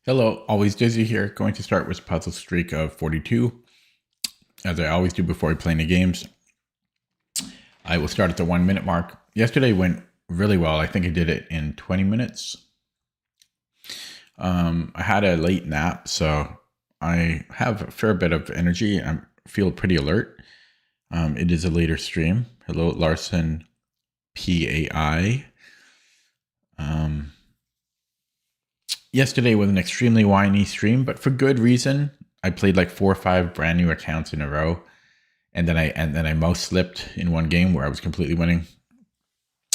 Hello, always Dizzy here, going to start with puzzle streak of 42. As I always do before I play any games, I will start at the 1 minute mark. Yesterday went really well. I think I did it in 20 minutes. I had a late nap, so I have a fair bit of energy. I feel pretty alert. It is a later stream. Hello, Larson PAI. Yesterday was an extremely whiny stream, but for good reason. I played like 4 or 5 brand new accounts in a row, and then I mouse slipped in one game where I was completely winning.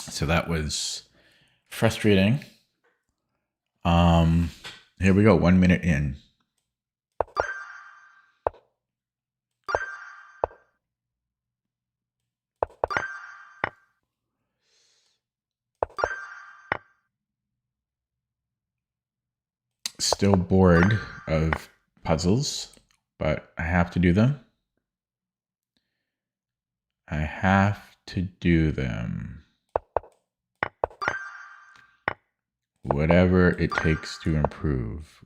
So that was frustrating. Here we go, 1 minute in. Still bored of puzzles, but I have to do them. I have to do them. Whatever it takes to improve.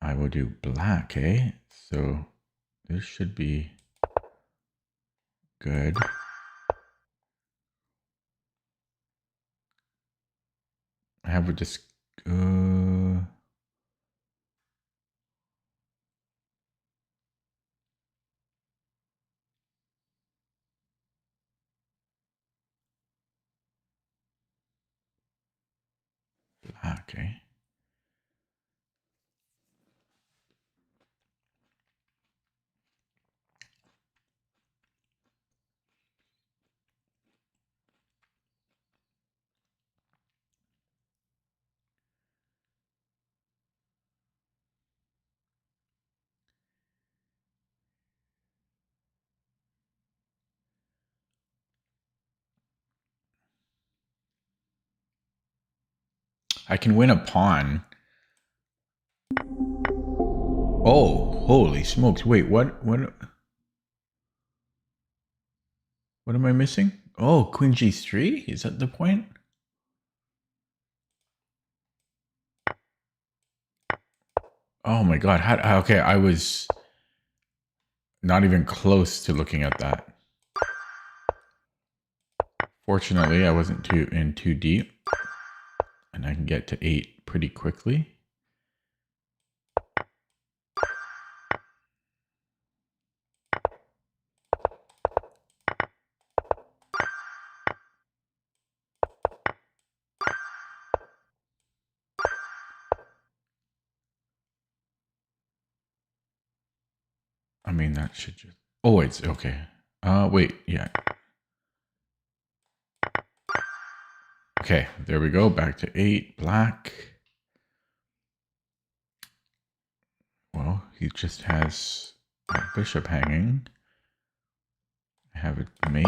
I will do black, eh? So this should be good. I have just black, eh? I can win a pawn. Oh, holy smokes. Wait, what am I missing? Oh, Queen G3? Is that the point? Oh my god. Okay, I was not even close to looking at that. Fortunately, I wasn't too deep. And I can get to 8 pretty quickly. I mean, that should just... Oh, it's okay. Wait, yeah. Okay, there we go. Back to 8, black. Well, he just has a bishop hanging. I have a mate.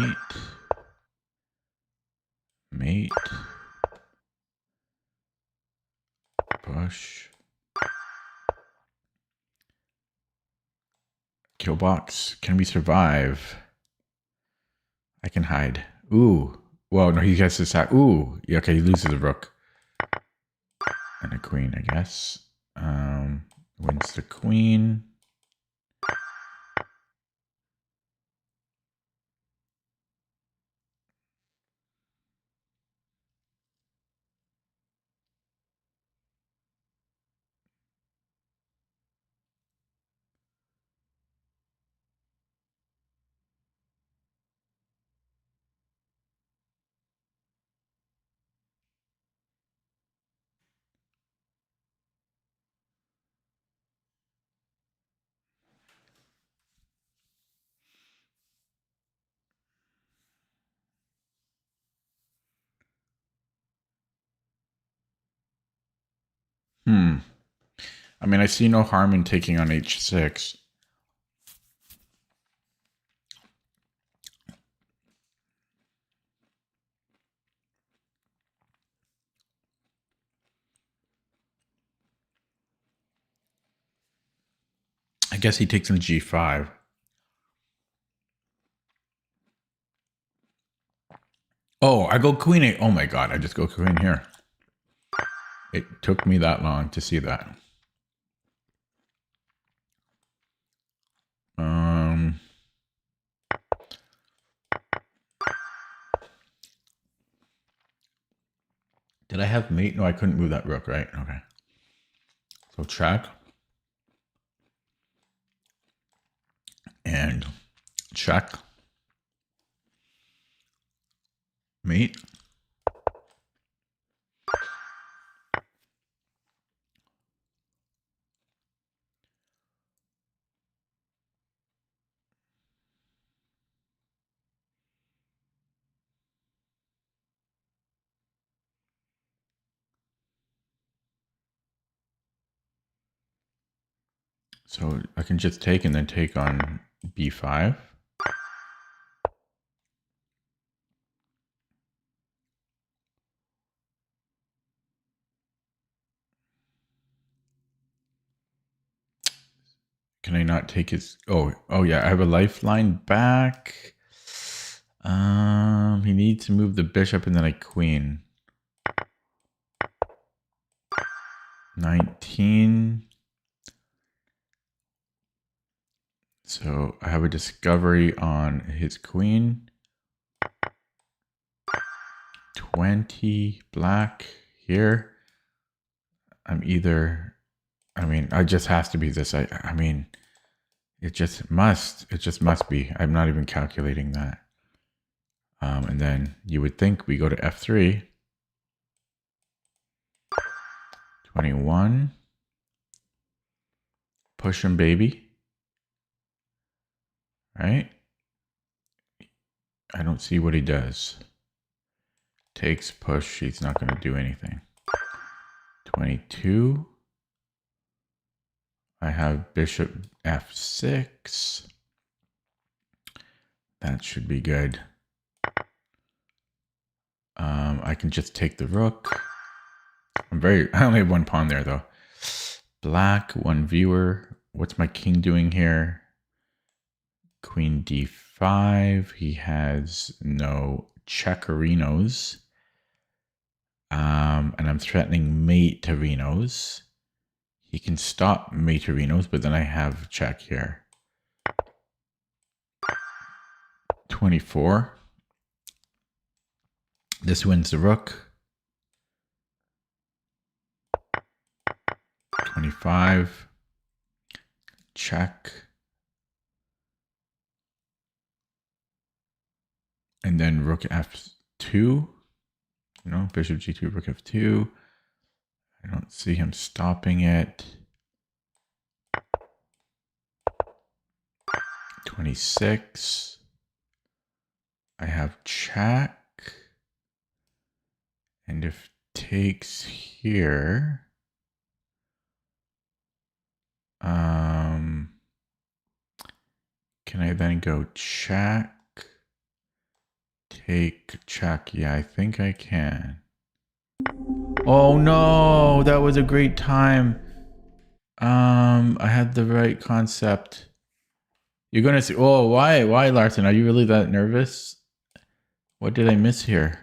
Mate. Push. Kill box. Can we survive? I can hide. Ooh. Well, no, he gets this out. Ooh. Yeah, okay, he loses a rook. And a queen, I guess. Wins the queen. I mean, I see no harm in taking on h6. I guess he takes on g5. Oh, I go queen 8. Oh my god, I just go queen here. It took me that long to see that. Did I have mate? No, I couldn't move that rook, right? Okay. So check. And check. Mate. So I can just take and then take on b5. Can I not take his... Oh yeah, I have a lifeline back. He needs to move the bishop and then a queen. 19. So I have a discovery on his queen. 20 black here. I'm either... I mean, it just has to be this. I mean, it just must be. I'm not even calculating that. And then you would think we go to f3. 21. Push him, baby. Right? I don't see what he does. Takes, push. He's not going to do anything. 22. I have bishop f6. That should be good. I can just take the rook. I only have one pawn there though. Black, one viewer. What's my king doing here? Queen d5. He has no checkerinos. And I'm threatening mate-terinos. He can stop mate-terinos, but then I have check here. 24. This wins the rook. 25. Check. And then rook f2. Bishop g2, rook f2. I don't see him stopping it. 26. I have check. And if takes here, can I then go check? Take, check. Yeah, I think I can. Oh no, that was a great time. I had the right concept. You're gonna see. Oh, why, Larson? Are you really that nervous? What did I miss here?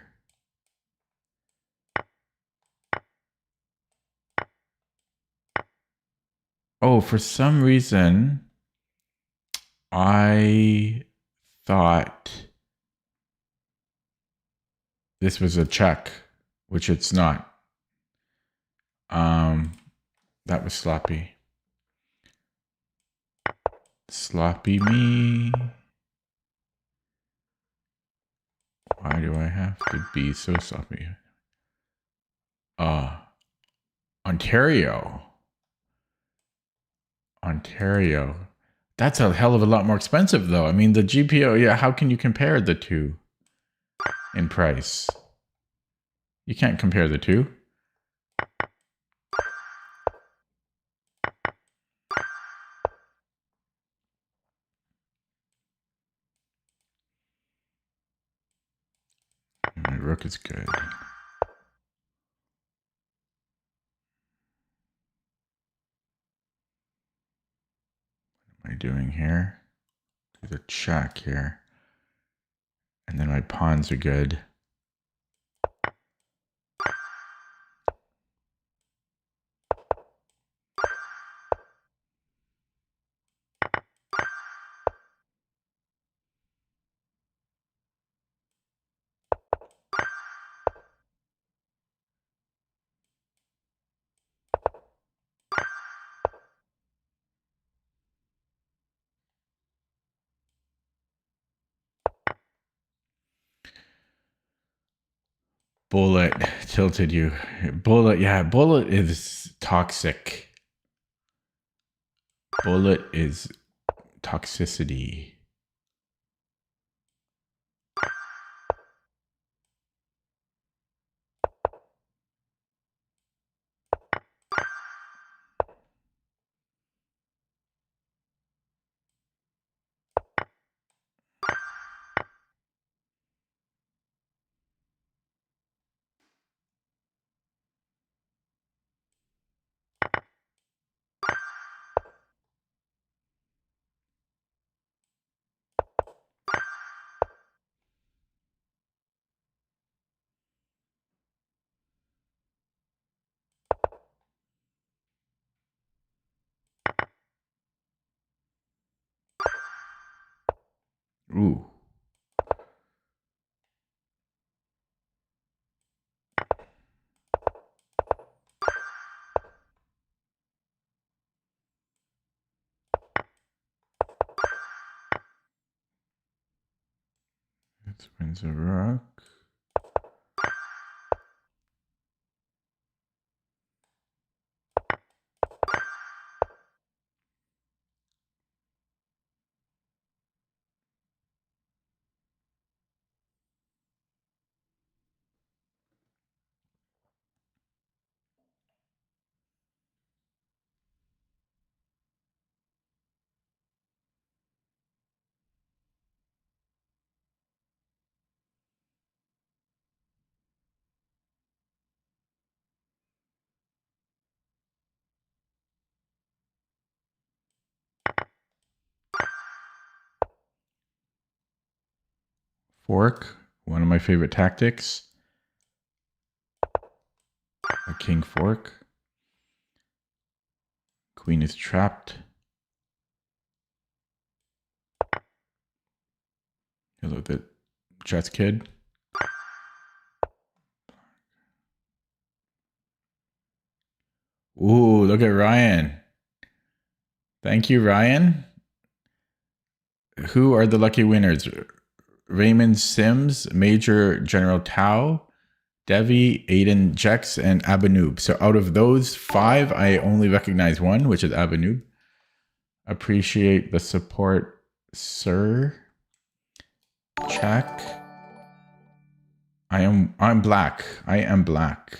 Oh, for some reason, I thought this was a check, which it's not. That was sloppy. Sloppy me. Why do I have to be so sloppy? Ontario. That's a hell of a lot more expensive though. I mean, the GPO, yeah, how can you compare the two in price? You can't compare the two. My rook is good. What am I doing here? Do the check here. And then my pawns are good. Bullet tilted you. Bullet, yeah, Bullet is toxic. Bullet is toxicity. Ooh. It wins a rock. Fork, one of my favorite tactics. A king fork. Queen is trapped. Hello, the chess kid. Ooh, look at Ryan. Thank you, Ryan. Who are the lucky winners? Raymond Sims, Major General Tao, Devi, Aiden Jex, and Abanoob. So out of those 5, I only recognize one, which is Abanoob. Appreciate the support, sir. Check. I'm black. I am black.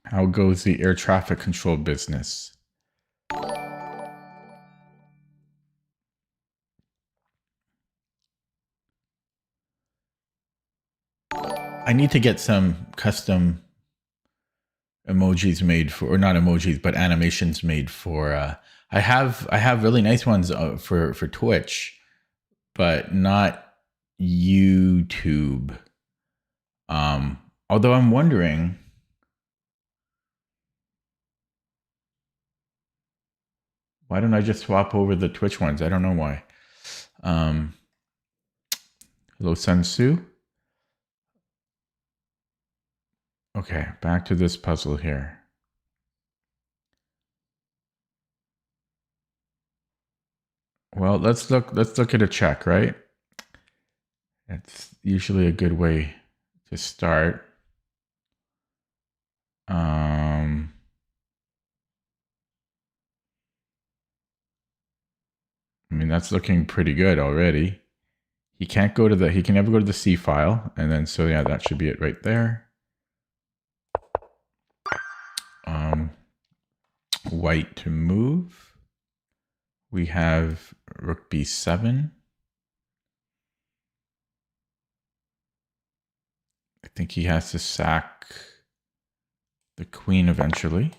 How goes the air traffic control business? I need to get some custom emojis made for, or not emojis, but animations made for. I have really nice ones for Twitch, but not YouTube. Although I'm wondering, why don't I just swap over the Twitch ones? I don't know why. Hello, Sun Tzu. Okay, back to this puzzle here. Well, let's look at a check, right? It's usually a good way to start. I mean, that's looking pretty good already. He can't go to the, he can never go to the C file. And then, so yeah, that should be it right there. White to move. We have rook b7. I think he has to sack the queen eventually.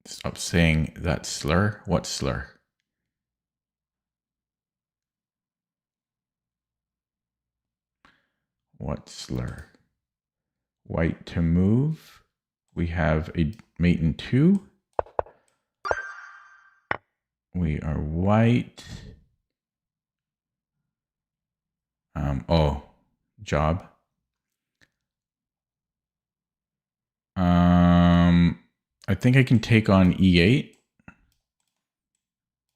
Stop saying that slur. What slur? What slur? White to move. We have a mate in 2. We are white. Oh, job. I think I can take on E8.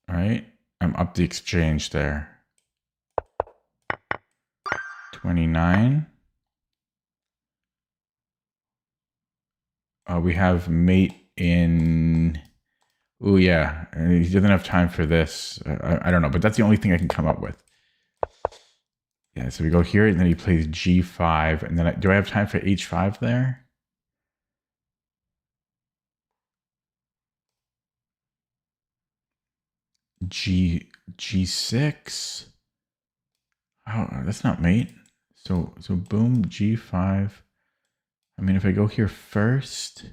All right. I'm up the exchange there. 29. We have mate in... Oh, yeah. He doesn't have time for this. I don't know, but that's the only thing I can come up with. Yeah, so we go here, and then he plays G5. And then do I have time for H5 there? G6. Oh, that's not mate. So boom, G5. I mean, if I go here first,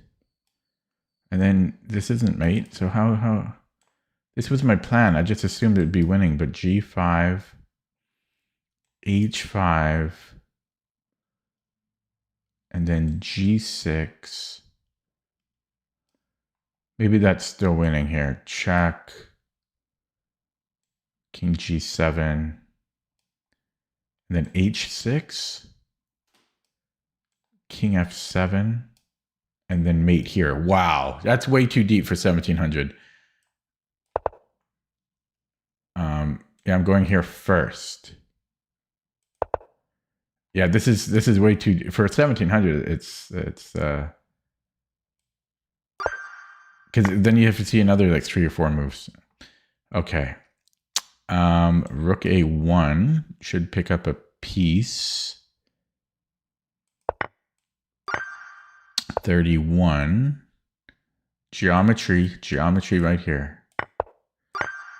and then this isn't mate. So how? This was my plan. I just assumed it'd be winning, but G5, H5, and then G6. Maybe that's still winning here. Check. King G7. And then H6. King F7. And then mate here. Wow. That's way too deep for 1700. Yeah, I'm going here first. Yeah, this is way too for 1700. It's because then you have to see another like 3 or 4 moves. Okay. Rook A1 should pick up a piece. 31. Geometry right here.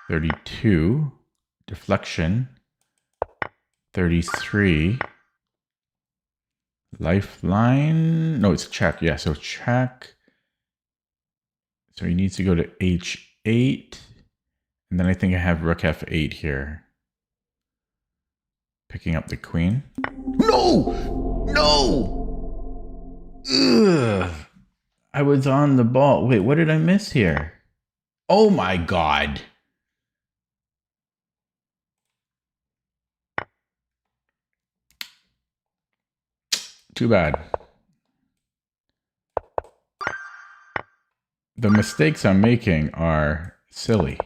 32. Deflection. 33. Lifeline. No, it's check. Yeah, so check. So he needs to go to H8. And then I think I have Rook F8 here. Picking up the queen. No! No! Ugh. I was on the ball. Wait, what did I miss here? Oh my god. Too bad. The mistakes I'm making are silly.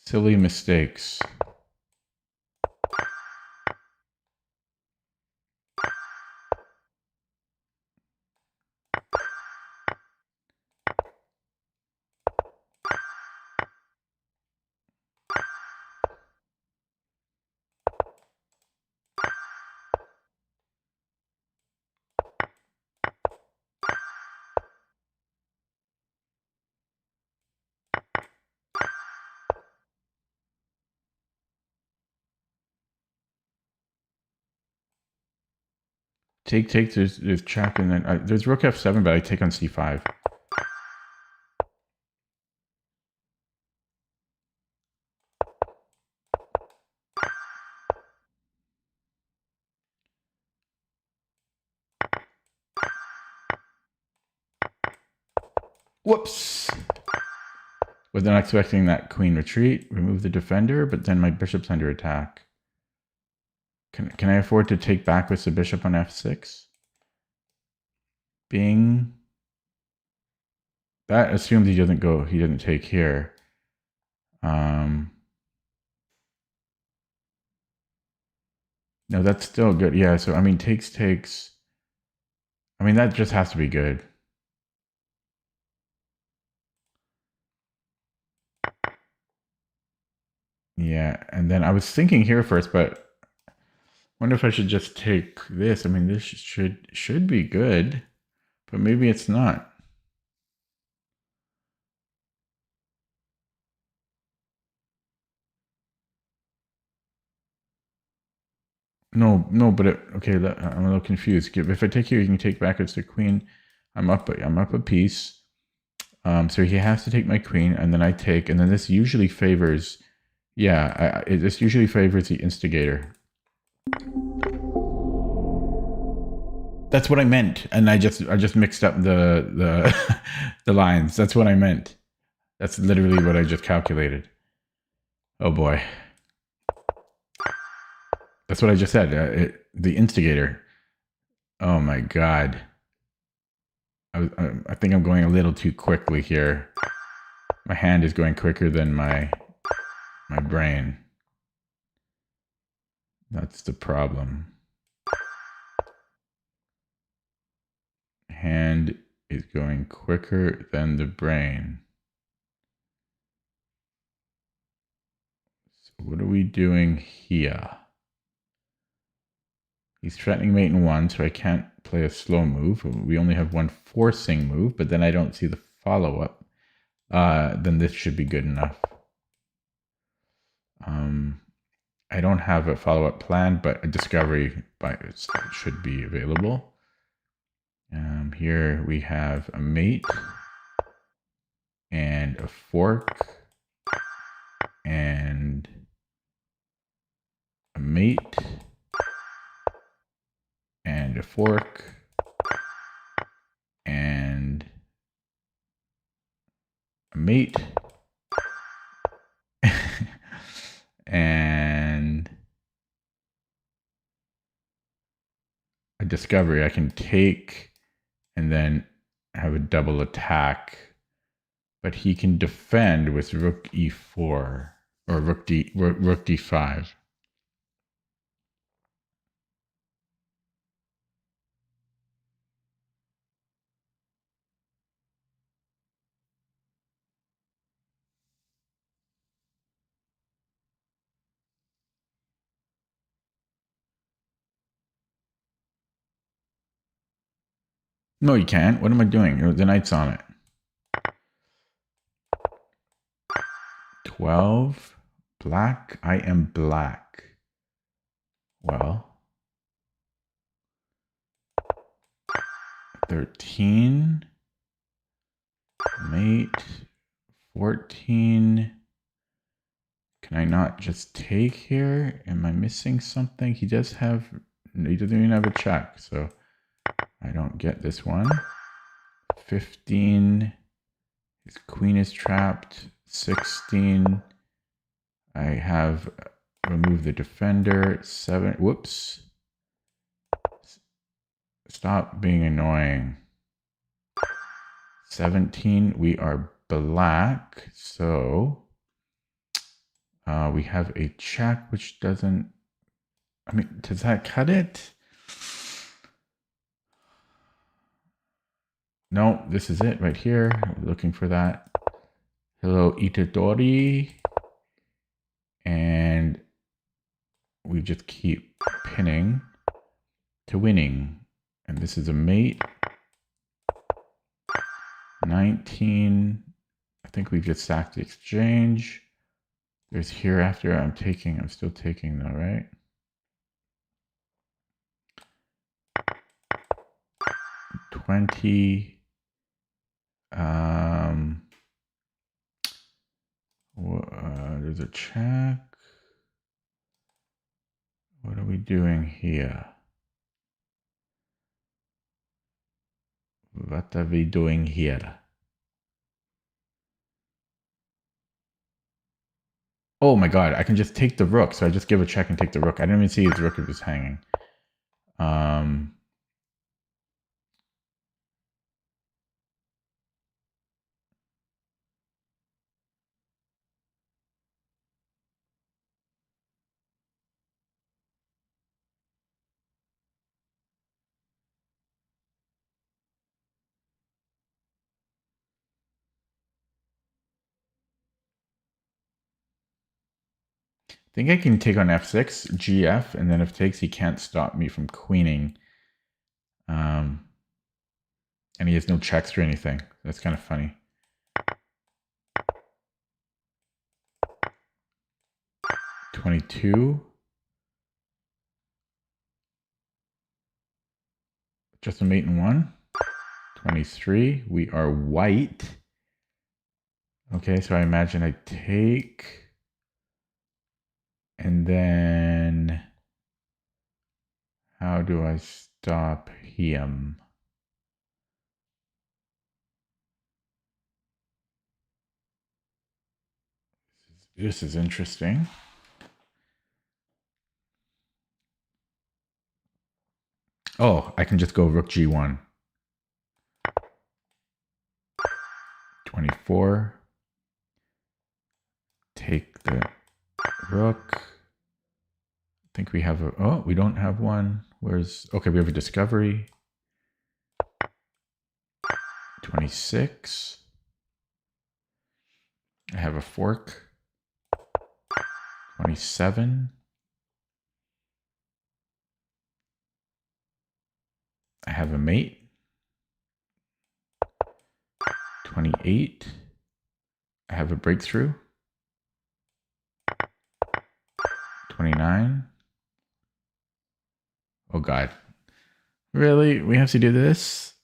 Silly mistakes. Take, there's check, and then there's Rook F7, but I take on C5. Whoops! Was not expecting that queen retreat. Remove the defender, but then my bishop's under attack. Can I afford to take back with the bishop on F6? Bing. That assumes he doesn't take here. No, that's still good. Yeah, so I mean takes. I mean that just has to be good. Yeah, and then I was thinking here first, but I wonder if I should just take this. I mean, this should be good, but maybe it's not. No, but okay. I'm a little confused. If I take here, you can take back. It's the queen. I'm up a piece. So he has to take my queen, and then I take, and then this usually favors. Yeah, this usually favors the instigator. That's what I meant, and I just mixed up the the lines. That's what I meant. That's literally what I just calculated. Oh boy. That's what I just said. The instigator. Oh my god. I think I'm going a little too quickly here. My hand is going quicker than my brain. That's the problem. Hand is going quicker than the brain. So what are we doing here? He's threatening mate in 1, so I can't play a slow move. We only have one forcing move, but then I don't see the follow-up. Then this should be good enough. I don't have a follow-up plan, but a discovery should be available. Here we have a mate and a fork and a mate and a fork and a mate and a discovery I can take and then have a double attack, but he can defend with rook e4 or rook d5. No, you can't. What am I doing? The knight's on it. 12. Black. I am black. Well. 13. Mate. 14. Can I not just take here? Am I missing something? He doesn't even have a check, so I don't get this one. 15. His queen is trapped. 16. I have removed the defender. 7. Whoops. Stop being annoying. 17. We are black, so we have a check, which doesn't... I mean, does that cut it? No, this is it right here. I'm looking for that. Hello, Itadori. And we just keep pinning to winning. And this is a mate. 19. I think we just sacked the exchange. There's hereafter. I'm still taking though, right? $20. There's a check. What are we doing here? What are we doing here? Oh my god, I can just take the rook. So I just give a check and take the rook. I didn't even see his rook was hanging. I think I can take on f6, gf, and then if takes, he can't stop me from queening. And he has no checks or anything. That's kind of funny. $22. Just a mate in 1. 23. We are white. Okay, so I imagine I take... And then how do I stop him? This is interesting. Oh, I can just go rook g1. 24. Take the rook. I think we have a... Oh, we don't have one. Where's... Okay, we have a discovery. 26. I have a fork. 27. I have a mate. 28. I have a breakthrough. 29. Oh God. Really? We have to do this?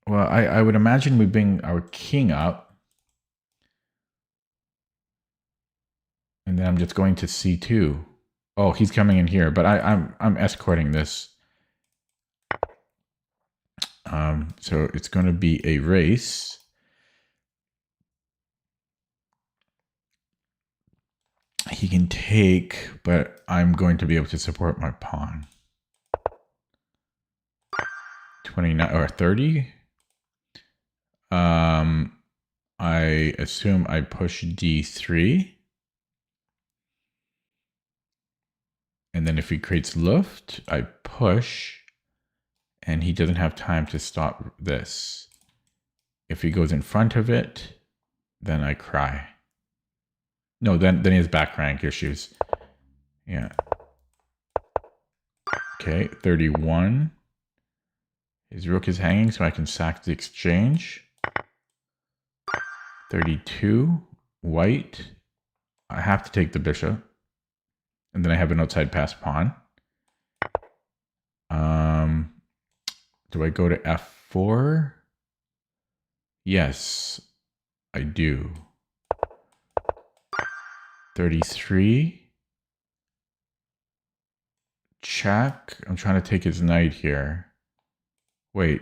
Well, I would imagine we bring our king up. And then I'm just going to c2. Oh, he's coming in here, but I'm escorting this. So it's going to be a race. He can take, but I'm going to be able to support my pawn. 29 or 30. I assume I push d3. And then if he creates Luft, I push. And he doesn't have time to stop this. If he goes in front of it, then I cry. No, then he has back rank issues. Yeah. Okay, 31. His rook is hanging, so I can sack the exchange. 32. White. I have to take the bishop. And then I have an outside pass pawn. Do I go to f4? Yes, I do. 33. Check. I'm trying to take his knight here. Wait.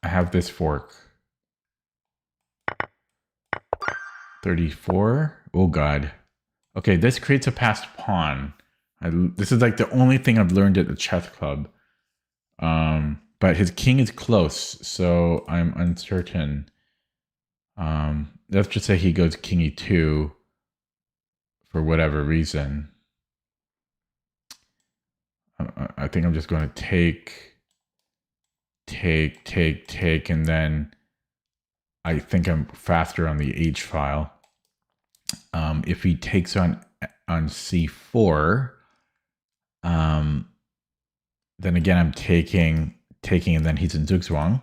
I have this fork. 34. Oh God. Okay, this creates a passed pawn. This is like the only thing I've learned at the chess club. But his king is close, so I'm uncertain. Let's just say he goes king e2 for whatever reason. I think I'm just going to take, and then I think I'm faster on the H file. If he takes on c4, then again I'm taking, and then he's in Zugzwang.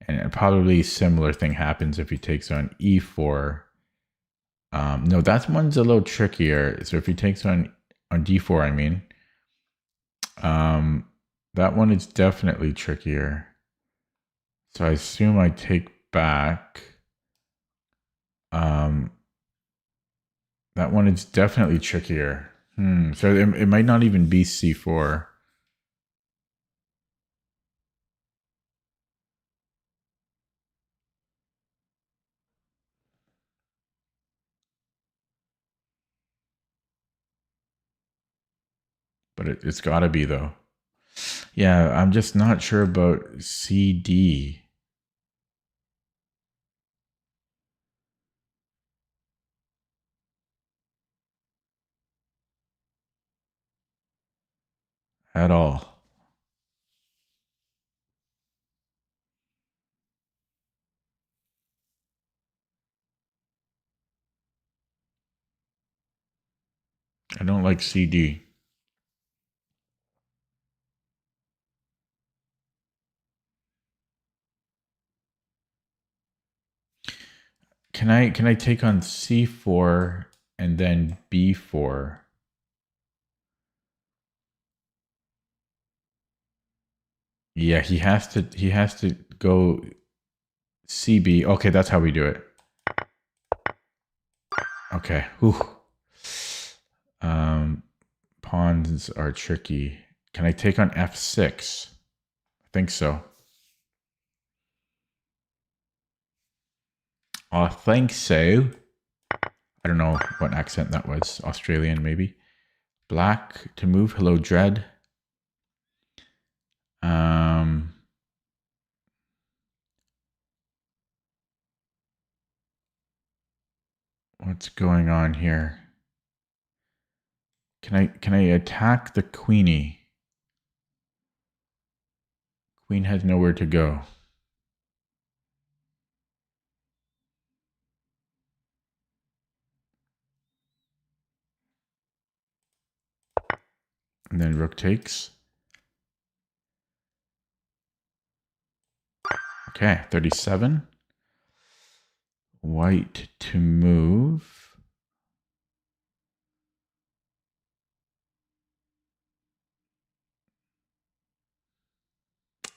And probably similar thing happens if he takes on e4. No, that one's a little trickier. So if he takes on d4, I mean, that one is definitely trickier. So I assume I take back. That one is definitely trickier. So it might not even be c4. But it's got to be, though. Yeah, I'm just not sure about CD. At all. I don't like CD. Can I take on c4 and then b4? Yeah, he has to go CB. Okay, that's how we do it. Okay. Whew. Pawns are tricky. Can I take on f6? I think so. I think so. I don't know what accent that was. Australian, maybe. Black to move. Hello, Dread. What's going on here? Can I attack the queenie? Queen has nowhere to go. And then rook takes. Okay, 37. White to move.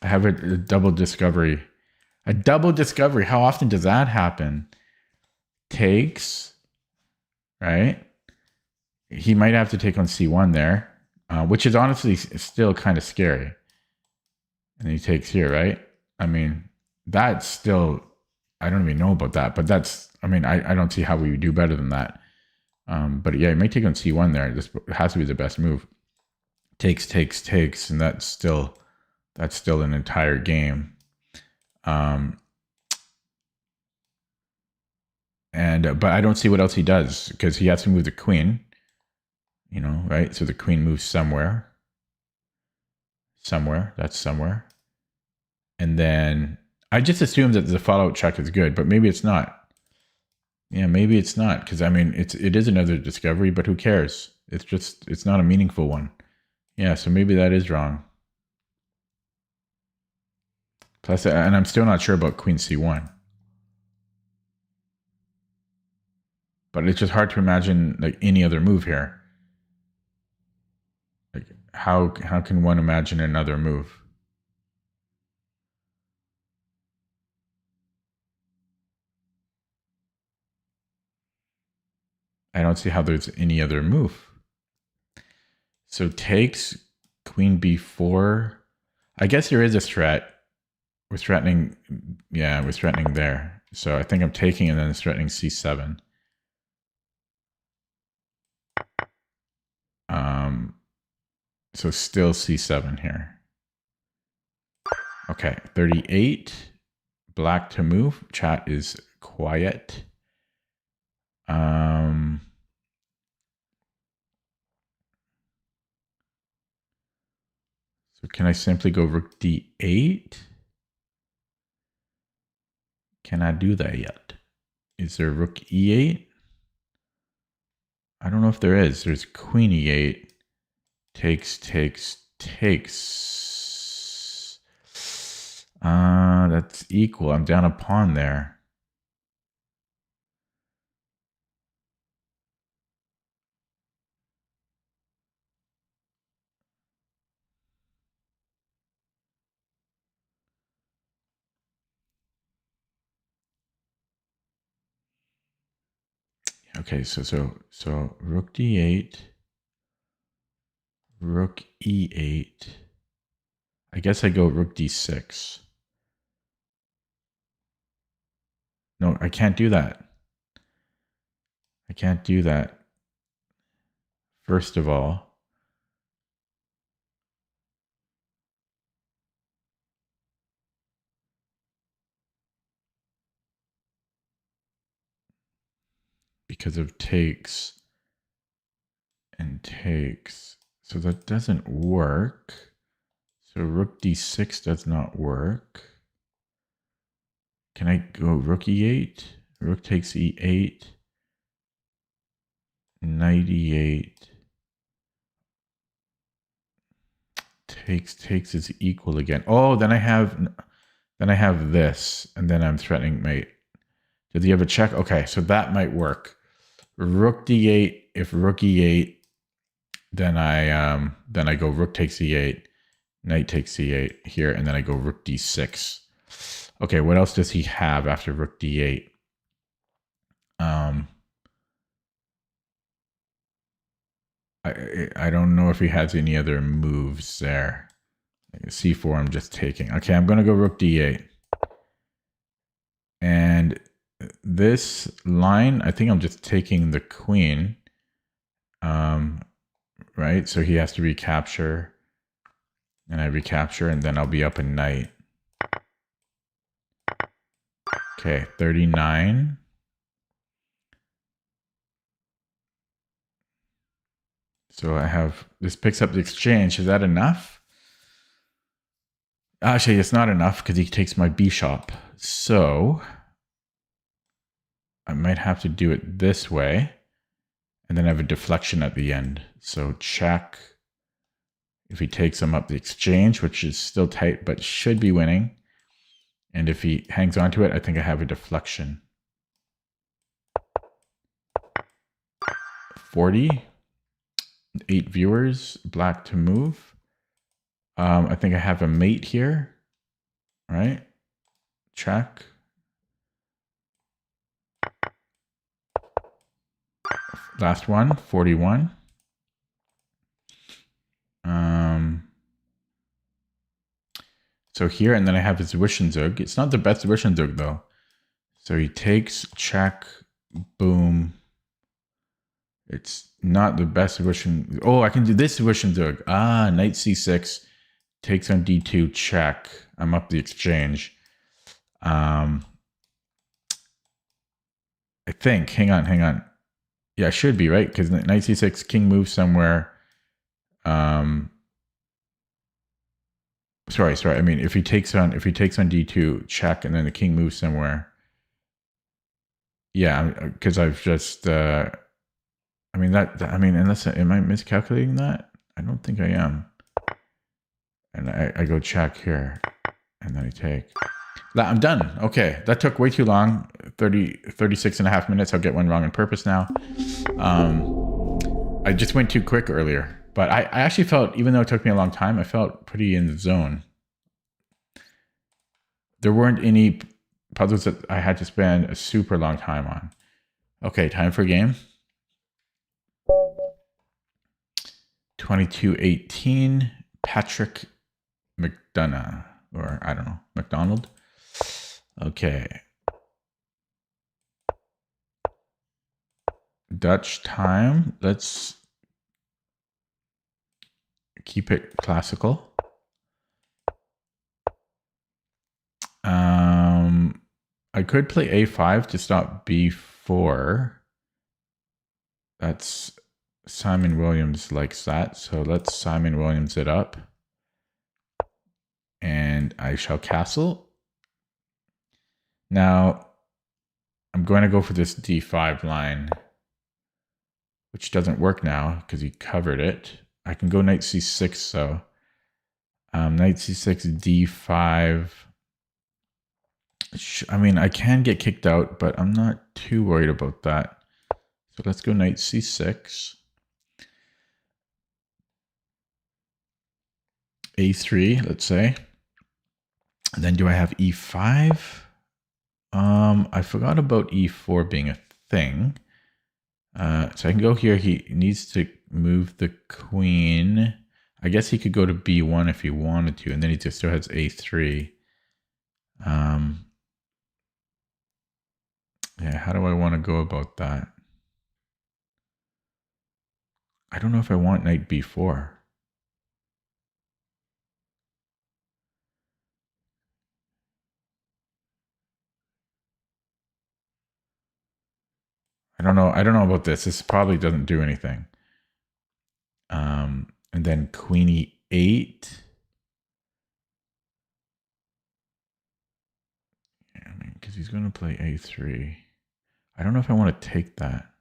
I have a double discovery. A double discovery. How often does that happen? Takes, right? He might have to take on c1 there, which is honestly still kind of scary. And he takes here, right? I mean, that's still, I don't even know about that, but that's, I mean, I don't see how we would do better than that. But yeah, he might take on c1 there. This has to be the best move. Takes, and that's still an entire game. But I don't see what else he does because he has to move the queen, you know, right? So the queen moves somewhere. That's somewhere. And then I just assume that the follow-up check is good, but maybe it's not. Yeah, maybe it's not because I mean it is another discovery, but who cares? It's not a meaningful one. Yeah, so maybe that is wrong. Plus, and I'm still not sure about queen c1. But it's just hard to imagine like any other move here. Like how can one imagine another move? I don't see how there's any other move. So takes queen b4. I guess there is a threat. We're threatening, yeah, we're threatening there. So I think I'm taking and then it's threatening c7. So still c7 here. Okay, 38. Black to move. Chat is quiet. So can I simply go rook d8? Can I do that yet? Is there rook e8? I don't know if there is. There's queen e8. Takes. That's equal. I'm down a pawn there. Okay, so rook d8, rook e8. I guess I go rook d6. No, I can't do that. I can't do that. First of all, because of takes and takes. So that doesn't work. So rook d6 does not work. Can I go rook e8? Rook takes e8. Knight e8. Takes is equal again. Oh, then I have this, and then I'm threatening mate. Does he have a check? Okay, so that might work. Rook d8. If rook e8, then I go rook takes e8, knight takes e8 here, and then I go rook d6. Okay, what else does he have after rook d8? I don't know if he has any other moves there. c4, I'm just taking. Okay, I'm going to go rook d8. And this line, I think I'm just taking the queen. Right? So he has to recapture. And I recapture, and then I'll be up in knight. Okay, 39. So I have, this picks up the exchange. Is that enough? Actually, it's not enough because he takes my bishop. So I might have to do it this way. And then I have a deflection at the end. So check. If he takes him up the exchange, which is still tight, but should be winning. And if he hangs on to it, I think I have a deflection. 40. 8 viewers. Black to move. I think I have a mate here. Right? Check. Last one, 41. So here, and then I have his Zwischenzug. It's not the best Zwischenzug though. So he takes, check, boom. It's not the best Zwischenzug. Oh, I can do this Zwischenzug. Ah, knight c6, takes on d2, check. I'm up the exchange. I think, hang on. Yeah, it should be, right? Because knight c6, king moves somewhere. Sorry. I mean, if he takes on d2, check, and then the king moves somewhere. Yeah, because I've just. I mean unless am I miscalculating that? I don't think I am. And I go check here, and then I take. I'm done. Okay, that took way too long. 36 and a half minutes. I'll get one wrong on purpose now. I just went too quick earlier. But I actually felt, even though it took me a long time, I felt pretty in the zone. There weren't any puzzles that I had to spend a super long time on. Okay, time for a game. 22-18, Patrick McDonough, or I don't know, McDonald. Okay. Dutch time. Let's keep it classical. I could play a5 to stop b4. That's Simon Williams likes that. So let's Simon Williams it up. And I shall castle. Now, I'm going to go for this d5 line, which doesn't work now because he covered it. I can go knight c6 though. Knight c6, d5. I mean, I can get kicked out, but I'm not too worried about that. So let's go knight c6. a3, let's say. And then do I have e5? I forgot about e4 being a thing. So I can go here. He needs to move the queen. I guess he could go to b1 if he wanted to, and then he just still has a3. Yeah, how do I want to go about that? I don't know if I want knight b4. I don't know about this. This probably doesn't do anything. And then queen e8. Yeah, I mean, because he's going to play a3. I don't know if I want to take that.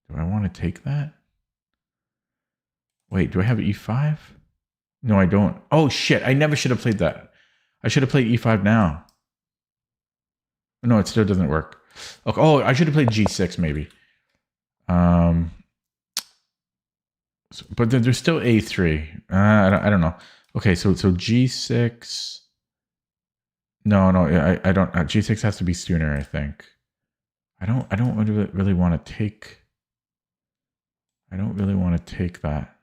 Do I want to take that? Wait, do I have e5? No, I don't. Oh, shit. I never should have played that. I should have played e5 now. No, it still doesn't work. Okay. Oh, I should have played g6 maybe. But there's still a3. I don't know. Okay, so g6. No, I don't. G6 has to be sooner, I think. I don't really want to take. I don't really want to take that.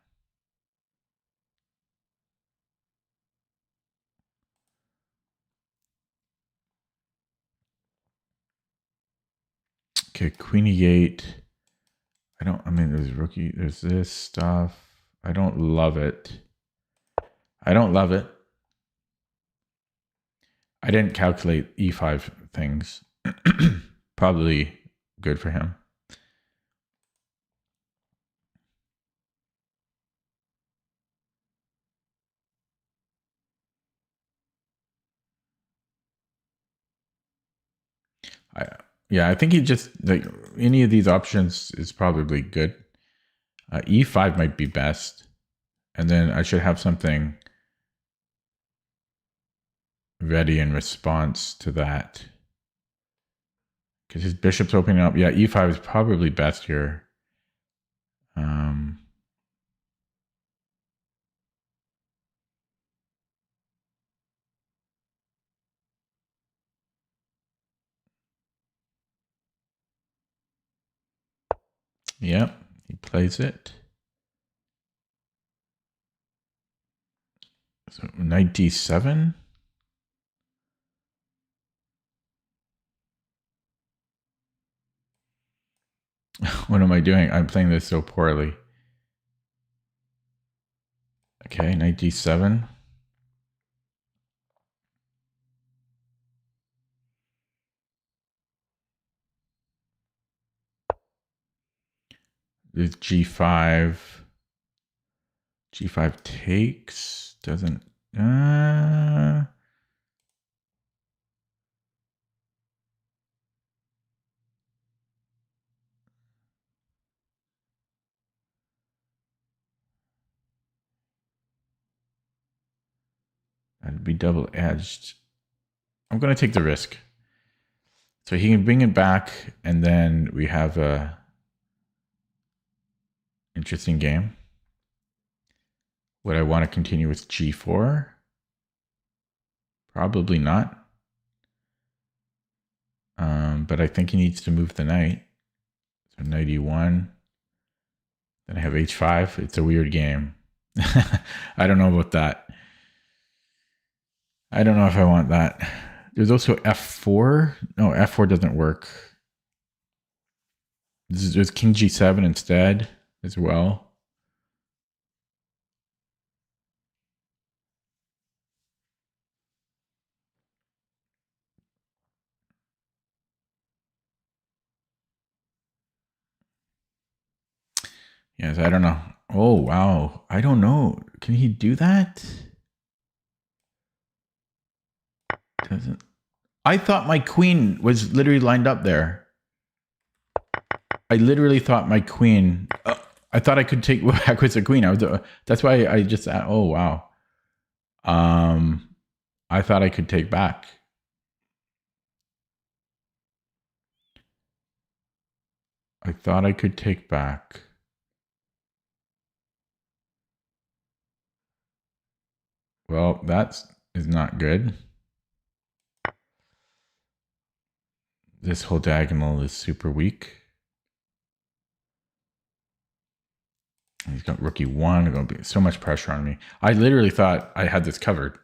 Okay, queen e8. I mean, there's rookie. There's this stuff. I don't love it. I don't love it. I didn't calculate e5 things. Probably good for him. Yeah, I think he just, like, any of these options is probably good. E5 might be best. And then I should have something ready in response to that. Because his bishop's opening up. Yeah, E5 is probably best here. Yep, he plays it. So knight d7. What am I doing? I'm playing this so poorly. Okay, knight d7. There's g5. G5 takes. Doesn't. That'd be double-edged. I'm going to take the risk. So he can bring it back, and then we have a interesting game. Would I want to continue with g4? Probably not. But I think he needs to move the knight. So knight e1. Then I have h5. It's a weird game. I don't know about that. I don't know if I want that. There's also f4. No, f4 doesn't work. There's king g7 instead as well. Yes, I don't know. Oh, wow. I don't know. Can he do that? Doesn't. I thought my queen was literally lined up there. I literally thought my queen. I thought I could take back with the queen. That's why I just. Oh, wow. I thought I could take back. I thought I could take back. Well, that is not good. This whole diagonal is super weak. He's got rook e1. Going to be so much pressure on me. I literally thought I had this covered.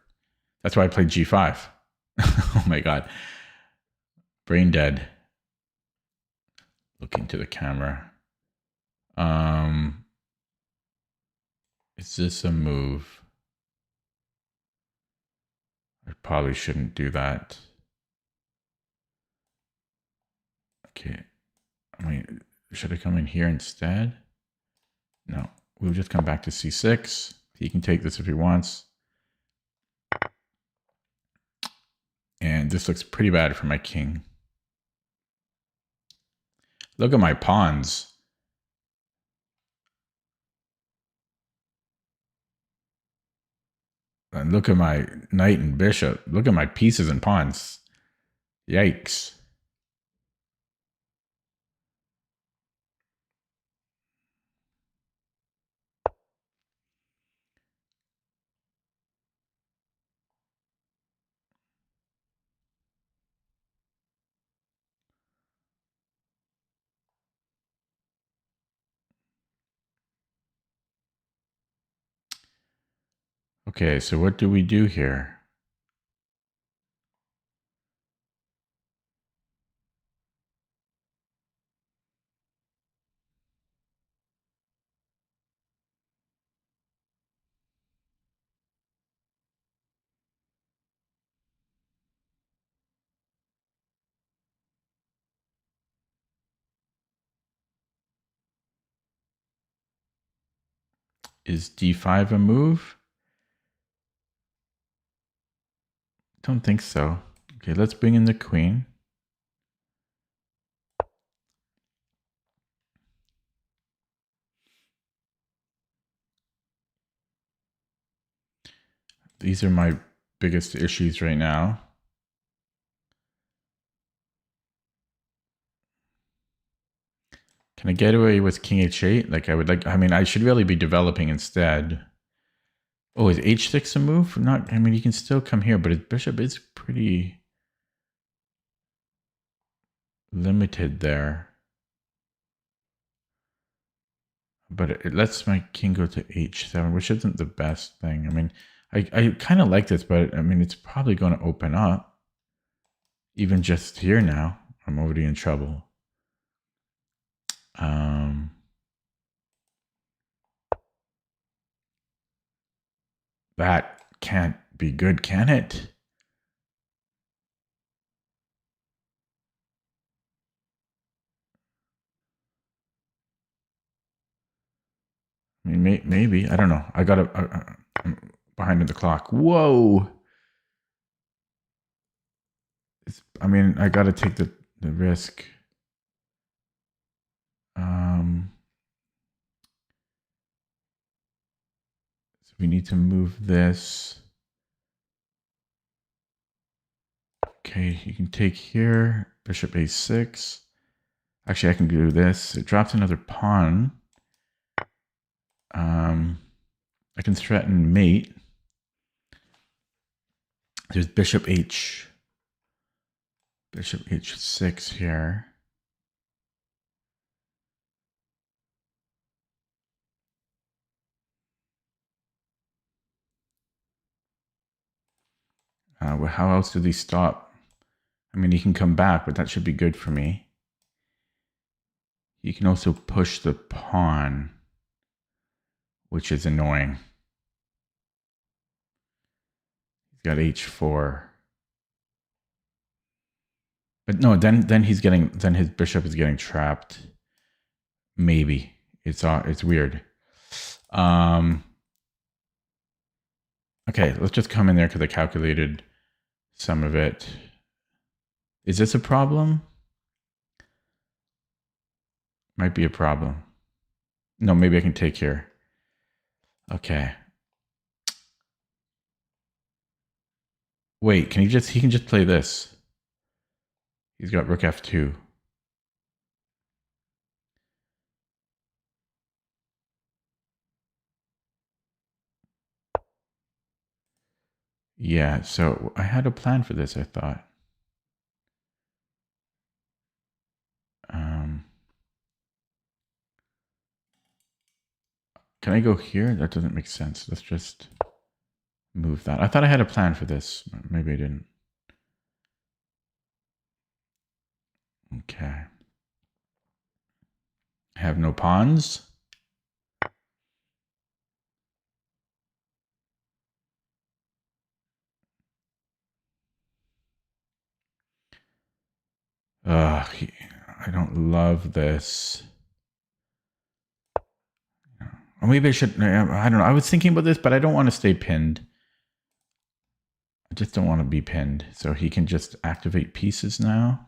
That's why I played g5. Oh my god. Brain dead. Looking to the camera. Is this a move? I probably shouldn't do that. Okay. I mean, should I come in here instead? No. We'll just come back to c6. He can take this if he wants. And this looks pretty bad for my king. Look at my pawns. And look at my knight and bishop. Look at my pieces and pawns. Yikes. Okay, so what do we do here? Is d5 a move? Don't think so. Okay, let's bring in the queen. These are my biggest issues right now. Can I get away with king h8? Like I would like, I mean, I should really be developing instead. Oh, is h6 a move? Not, I mean, you can still come here, but his bishop is pretty limited there. But it lets my king go to h7, which isn't the best thing. I mean, I kind of like this, but I mean, it's probably going to open up. Even just here now, I'm already in trouble. That can't be good, can it? I mean, maybe. I don't know. I got to... I'm behind the clock. Whoa! I mean, I got to take the risk. So we need to move this. Okay, you can take here. Bishop a6. Actually, I can do this. It drops another pawn. I can threaten mate. There's bishop h6 here. Well, how else did he stop? I mean, he can come back, but that should be good for me. He can also push the pawn, which is annoying. He's got h4. But no, then he's getting, then his bishop is getting trapped. Maybe. It's weird. Okay, let's just come in there because I calculated some of it. Is this a problem? Might be a problem. No, maybe I can take here. Okay. Wait, he can just play this. He's got rook f2. Yeah, so I had a plan for this, I thought. Can I go here? That doesn't make sense. Let's just move that. I thought I had a plan for this. Maybe I didn't. Okay. I have no pawns. Ugh, I don't love this. Or maybe I should, I don't know. I was thinking about this, but I don't want to stay pinned. I just don't want to be pinned. So he can just activate pieces now.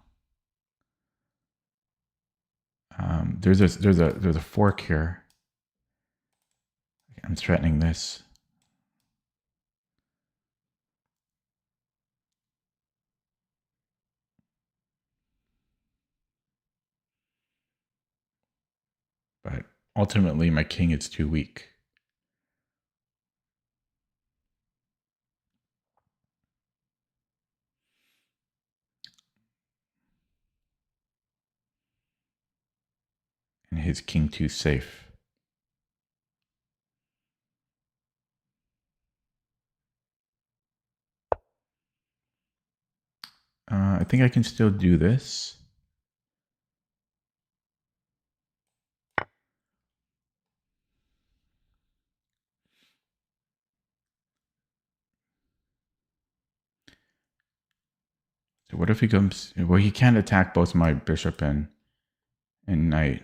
There's a fork here. I'm threatening this. But ultimately, my king is too weak. And his king too safe. I think I can still do this. So what if he comes? Well, he can't attack both my bishop and knight.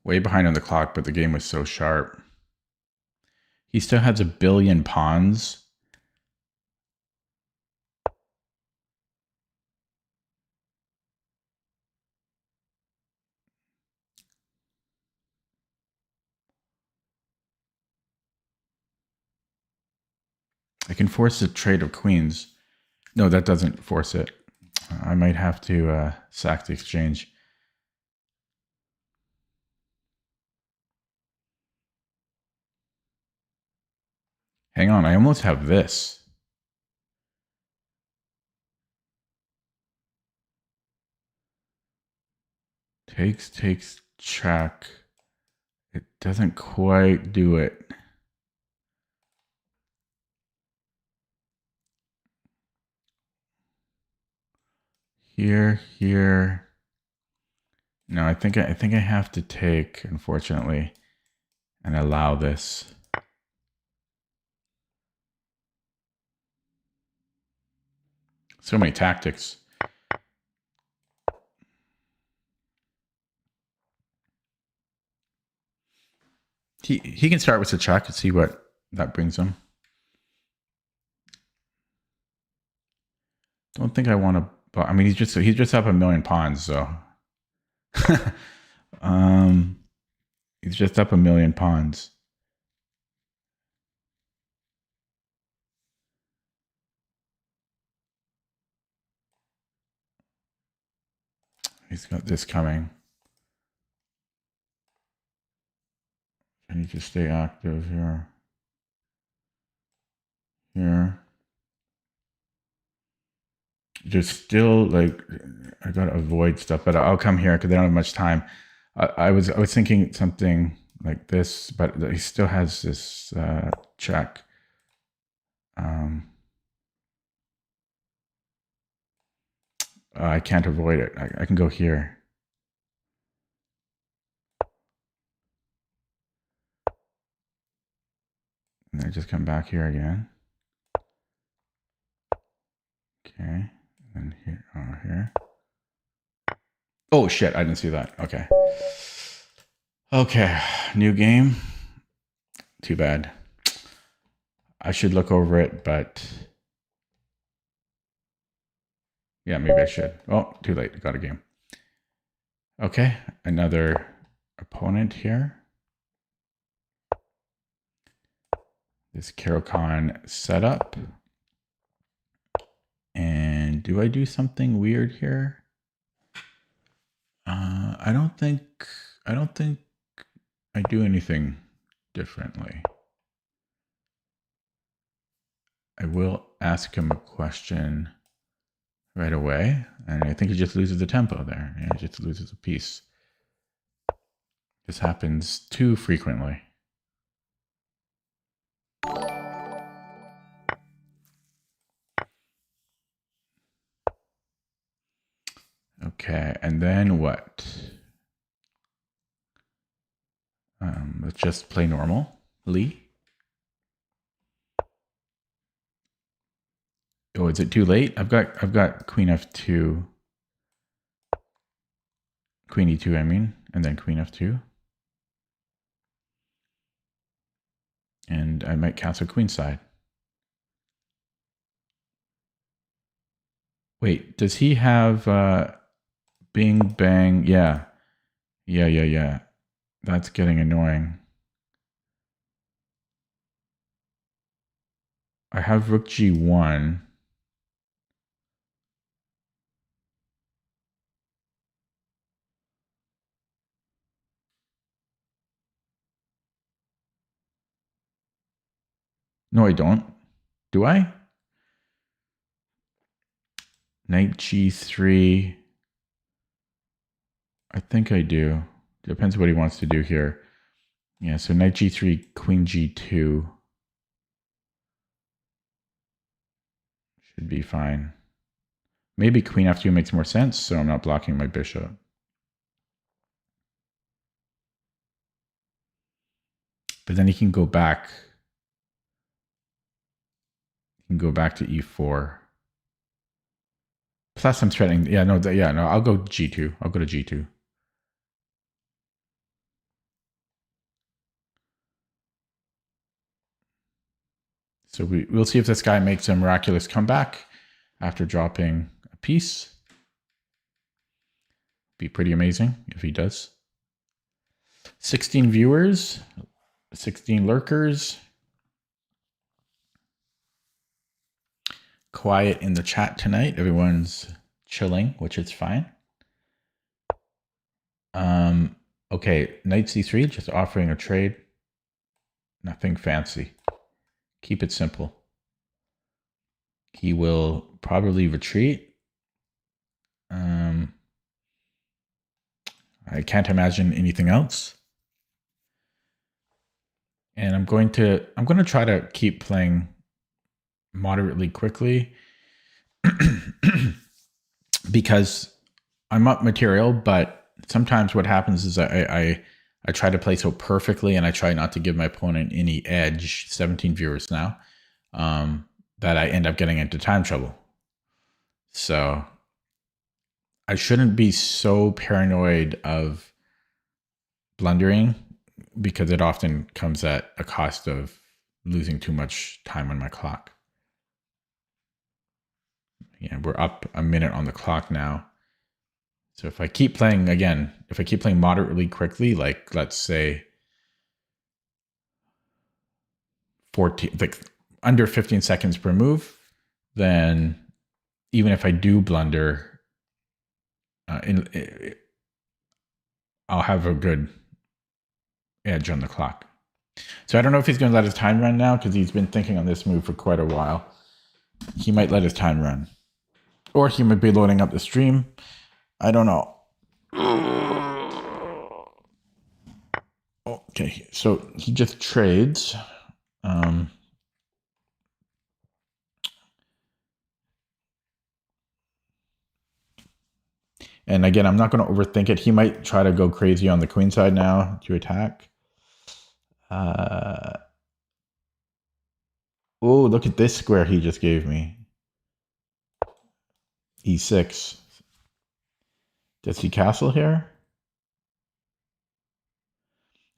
Way behind on the clock, but the game was so sharp. He still has 1 billion pawns. I can force a trade of queens. No, that doesn't force it. I might have to sack the exchange. Hang on, I almost have this. Takes, check. It doesn't quite do it. Here. No, I think I have to take, unfortunately, and allow this. So many tactics. He can start with the check and see what that brings him. Don't think I want to. I mean, he's just up 1 million pawns, so he's just up 1 million pawns. He's got this coming. I need to stay active here. Here. Just still like I gotta avoid stuff, but I'll come here because I don't have much time. I was thinking something like this, but he still has this check. I can't avoid it. I can go here. And then just come back here again. Okay. And here, here. Oh shit, I didn't see that. Okay. Okay, new game. Too bad. I should look over it, but yeah, maybe I should. Oh, too late. Got a game. Okay, another opponent here. This Caro-Kann setup. And do I do something weird here? I don't think I do anything differently. I will ask him a question right away, and I think he just loses the tempo there. Yeah, he just loses a piece. This happens too frequently. Okay, and then what? Let's just play normally. Oh, is it too late? I've got Queen F2, Queen E2, I mean, and then Queen F2. And I might castle queenside. Wait, does he have Bing Bang? Yeah. That's getting annoying. I have Rook G1. No, I don't. Do I? Knight G3. I think I do. Depends what he wants to do here. Yeah, so Knight G3, Queen G2. Should be fine. Maybe Queen F2 makes more sense, so I'm not blocking my bishop. But then he can go back. He can go back to E4. Plus I'm threatening. Yeah, no, I'll go G2. I'll go to G2. So we'll see if this guy makes a miraculous comeback after dropping a piece. Be pretty amazing if he does. 16 viewers, 16 lurkers. Quiet in the chat tonight. Everyone's chilling, which is fine. Okay, knight c3, just offering a trade. Nothing fancy. Keep it simple. He will probably retreat. I can't imagine anything else. And I'm going to try to keep playing moderately quickly because I'm up material, but sometimes what happens is I try to play so perfectly and I try not to give my opponent any edge, 17 viewers now, that I end up getting into time trouble. So I shouldn't be so paranoid of blundering because it often comes at a cost of losing too much time on my clock. Yeah, we're up a minute on the clock now. So if I keep playing again, if I keep playing moderately quickly, like let's say 14, like under 15 seconds per move, then even if I do blunder, I'll have a good edge on the clock. So I don't know if he's going to let his time run now because he's been thinking on this move for quite a while. He might let his time run. Or he might be loading up the stream. I don't know. Okay, so he just trades. And again, I'm not going to overthink it. He might try to go crazy on the queen side now to attack. Oh, look at this square he just gave me. E6. Does he castle here?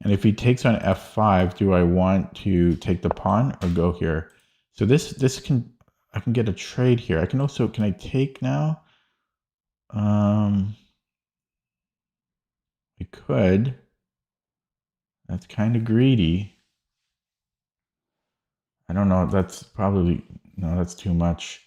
And if he takes on f5, do I want to take the pawn or go here? So this can, I can get a trade here. I can also, can I take now? I could. That's kind of greedy. I don't know. That's probably, no, that's too much.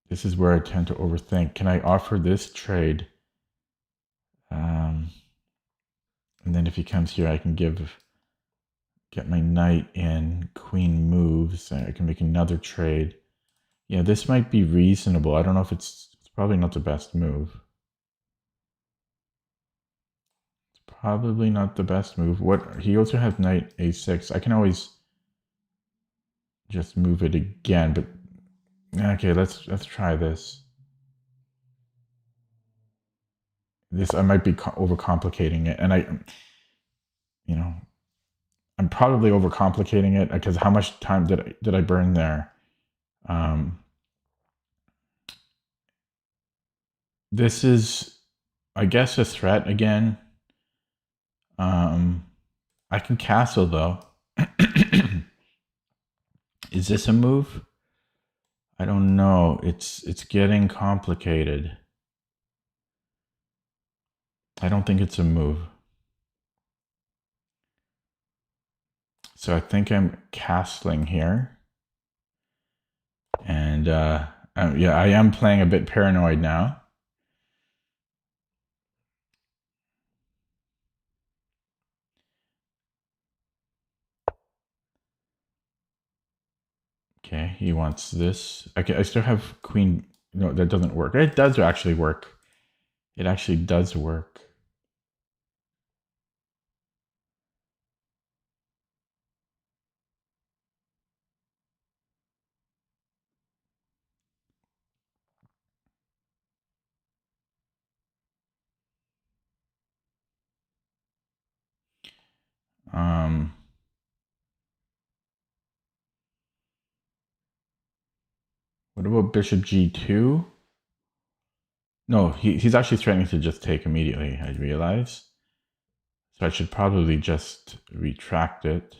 This is where I tend to overthink. Can I offer this trade? And then if he comes here, I can get my knight in, queen moves. I can make another trade. Yeah, this might be reasonable. I don't know if it's probably not the best move. It's probably not the best move. What, he also has knight a6. I can always just move it again, but okay, let's try this. This, I might be overcomplicating it, and I'm probably overcomplicating it because how much time did I burn there? This is, I guess, a threat again. I can castle though. Is this a move? I don't know. It's getting complicated. I don't think it's a move. So I think I'm castling here. And yeah, I am playing a bit paranoid now. Okay, he wants this. Okay, I still have queen. No, that doesn't work. It does actually work. It actually does work. What about bishop g2? No, he's actually threatening to just take immediately, I realize. So I should probably just retract it,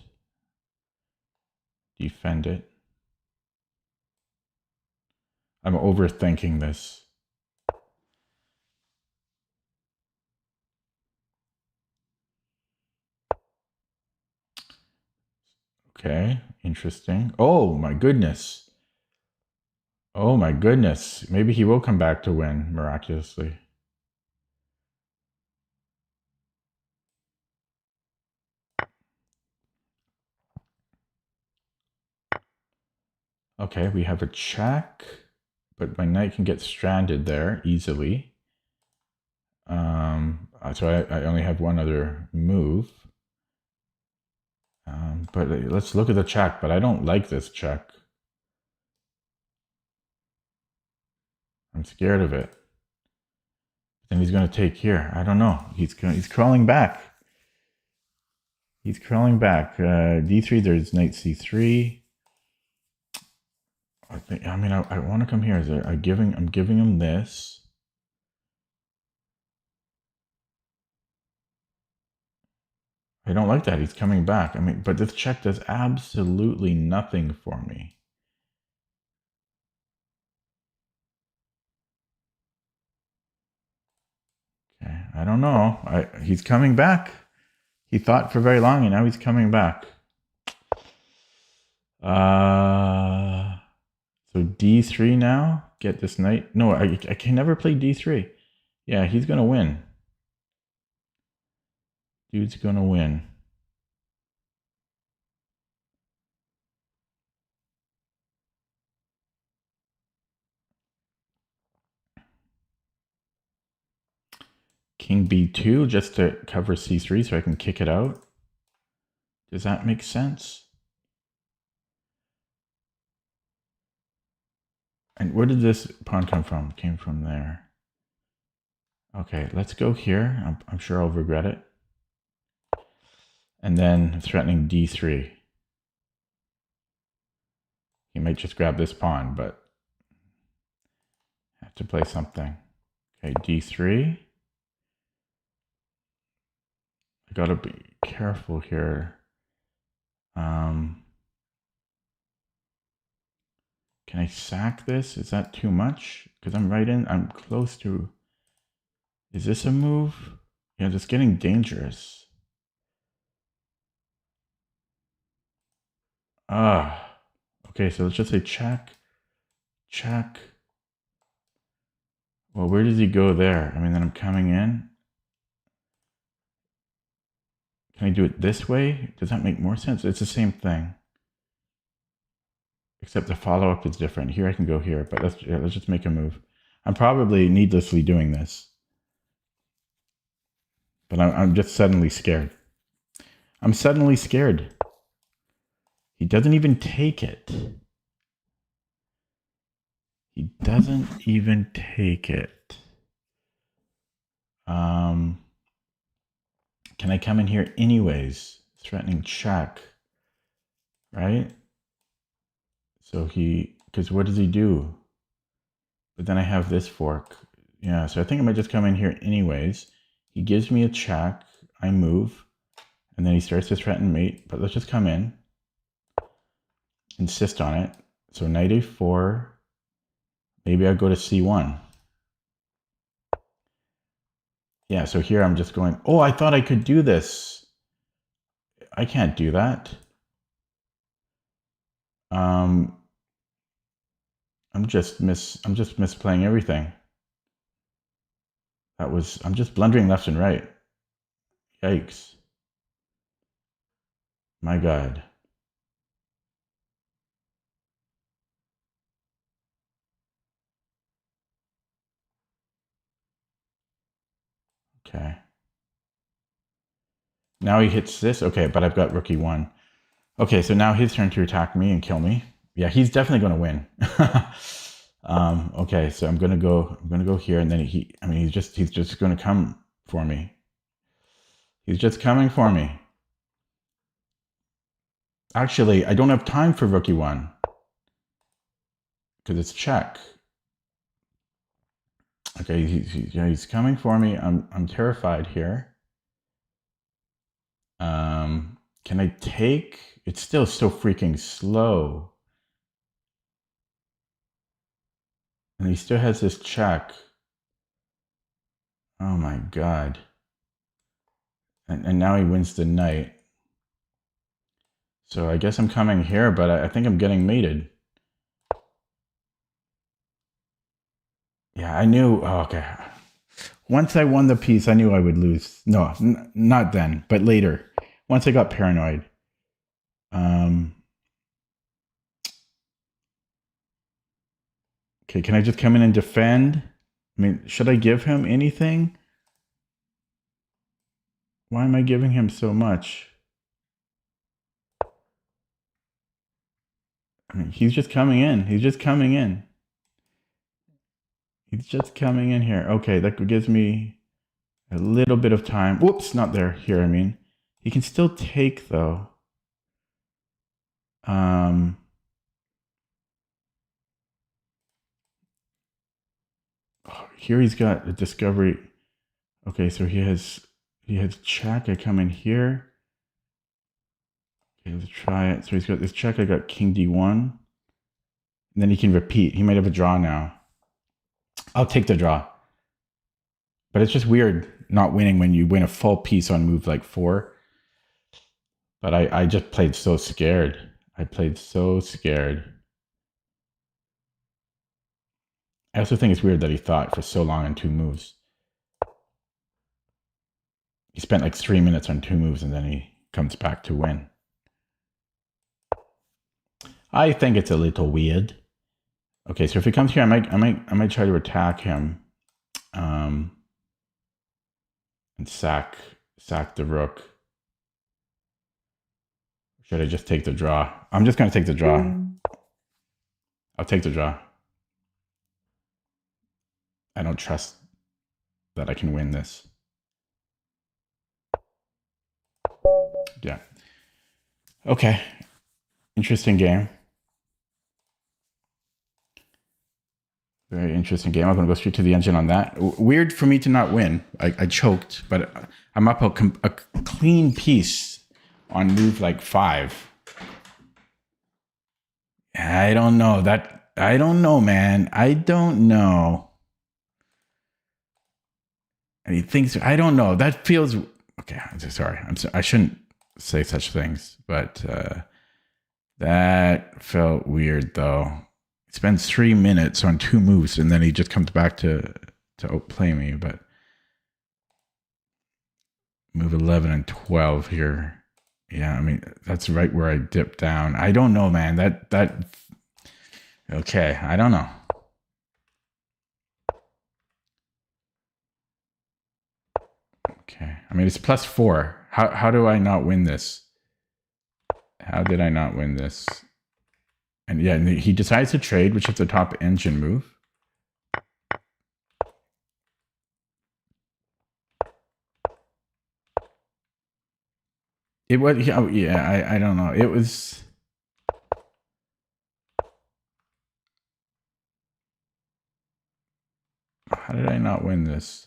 defend it. I'm overthinking this. Okay, interesting. Oh my goodness. Oh my goodness. Maybe he will come back to win miraculously. Okay, we have a check, but my knight can get stranded there easily. So I only have one other move. But let's look at the check, but I don't like this check. I'm scared of it. Then he's going to take here. I don't know. He's crawling back. He's crawling back. D3, there's knight C3. I want to come here. I'm giving him this. I don't like that. He's coming back. But this check does absolutely nothing for me. Okay, I don't know. He's coming back. He thought for very long, and now he's coming back. So D3 now. Get this knight. No, I can never play D3. Yeah, he's gonna win. Dude's gonna win. King B2 just to cover C3 so I can kick it out. Does that make sense? And where did this pawn come from? It came from there. Okay, let's go here. I'm sure I'll regret it. And then threatening D3. He might just grab this pawn, but I have to play something. Okay, D3. I gotta be careful here. Can I sack this? Is that too much? Because I'm close to... Is this a move? Yeah, it's getting dangerous. Okay, so let's just say check, check. Well, where does he go there? Then I'm coming in. Can I do it this way? Does that make more sense? It's the same thing. Except the follow-up is different. Here I can go here, but let's just make a move. I'm probably needlessly doing this. But I'm just suddenly scared. I'm suddenly scared. He doesn't even take it. He doesn't even take it. Can I come in here anyways? Threatening check, right? So because what does he do? But then I have this fork. Yeah, so I think I might just come in here anyways. He gives me a check, I move, and then he starts to threaten mate, but let's just come in. Insist on it. So knight a4, maybe I go to c1. Yeah, so here I'm just going, oh, I thought I could do this. I can't do that. I'm just misplaying everything. I'm just blundering left and right. Yikes. My God. Okay. Now he hits this. Okay, but I've got rook e1. Okay, so now his turn to attack me and kill me. Yeah, he's definitely going to win. Okay, so I'm gonna go here, and then he's just going to come for me. He's just coming for me. Actually, I don't have time for rook e1 because it's check. Okay, he's coming for me. I'm terrified here. Can I take? It's still so freaking slow. And he still has this check. Oh my god. And now he wins the knight. So I guess I'm coming here, but I think I'm getting mated. Yeah, I knew. Oh, okay. Once I won the piece, I knew I would lose. No, not then, but later. Once I got paranoid. Okay, can I just come in and defend? I mean, should I give him anything? Why am I giving him so much? I mean, he's just coming in. He's just coming in. He's just coming in here. Okay, that gives me a little bit of time. Whoops, not there. Here, I mean. He can still take, though. Here he's got a discovery. Okay, so he has check. I come in here. Okay, let's try it. So he's got this check. I got king d1. And then he can repeat. He might have a draw now. I'll take the draw. But it's just weird not winning when you win a full piece on move like 4. But I just played so scared. I played so scared. I also think it's weird that he thought for so long on 2 moves. He spent like 3 minutes on 2 moves and then he comes back to win. I think it's a little weird. Okay, so if he comes here, I might try to attack him, and sack the rook. Should I just take the draw? I'm just gonna take the draw. I'll take the draw. I don't trust that I can win this. Yeah. Okay. Interesting game. Very interesting game. I'm going to go straight to the engine on that. Weird for me to not win. I choked, but I'm up a clean piece on move like 5. I don't know. I don't know, man. I don't know. And he thinks, I don't know. That feels... Okay, I'm so sorry. I shouldn't say such things, but that felt weird, though. He spends 3 minutes on 2 moves, and then he just comes back to outplay me. But move 11 and 12 here. Yeah, I mean, that's right where I dip down. I don't know, man. Okay, I don't know. Okay, I mean, it's +4. How do I not win this? How did I not win this? And yeah, he decides to trade, which is the top engine move. It was, oh yeah, I don't know. It was... How did I not win this?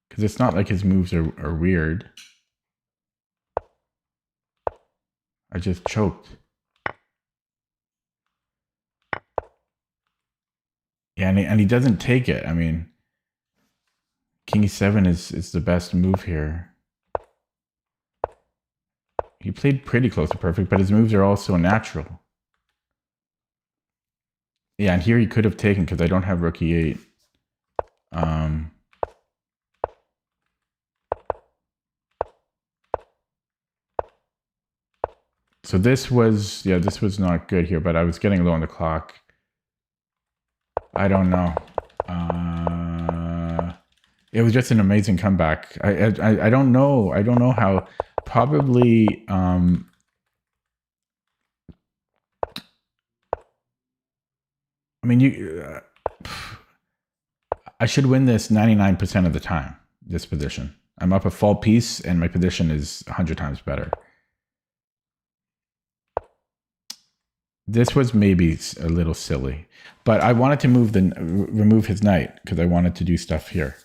Because it's not like his moves are weird. I just choked. Yeah, and he doesn't take it. I mean, King E7 is the best move here. He played pretty close to perfect, but his moves are all so natural. Yeah, and here he could have taken because I don't have rook E8. So this was not good here, but I was getting low on the clock. I don't know. It was just an amazing comeback. I don't know. I don't know how. Probably. I mean, I should win this 99% of the time. This position. I'm up a full piece, and my position is 100 times better. This was maybe a little silly, but I wanted to remove his knight because I wanted to do stuff here.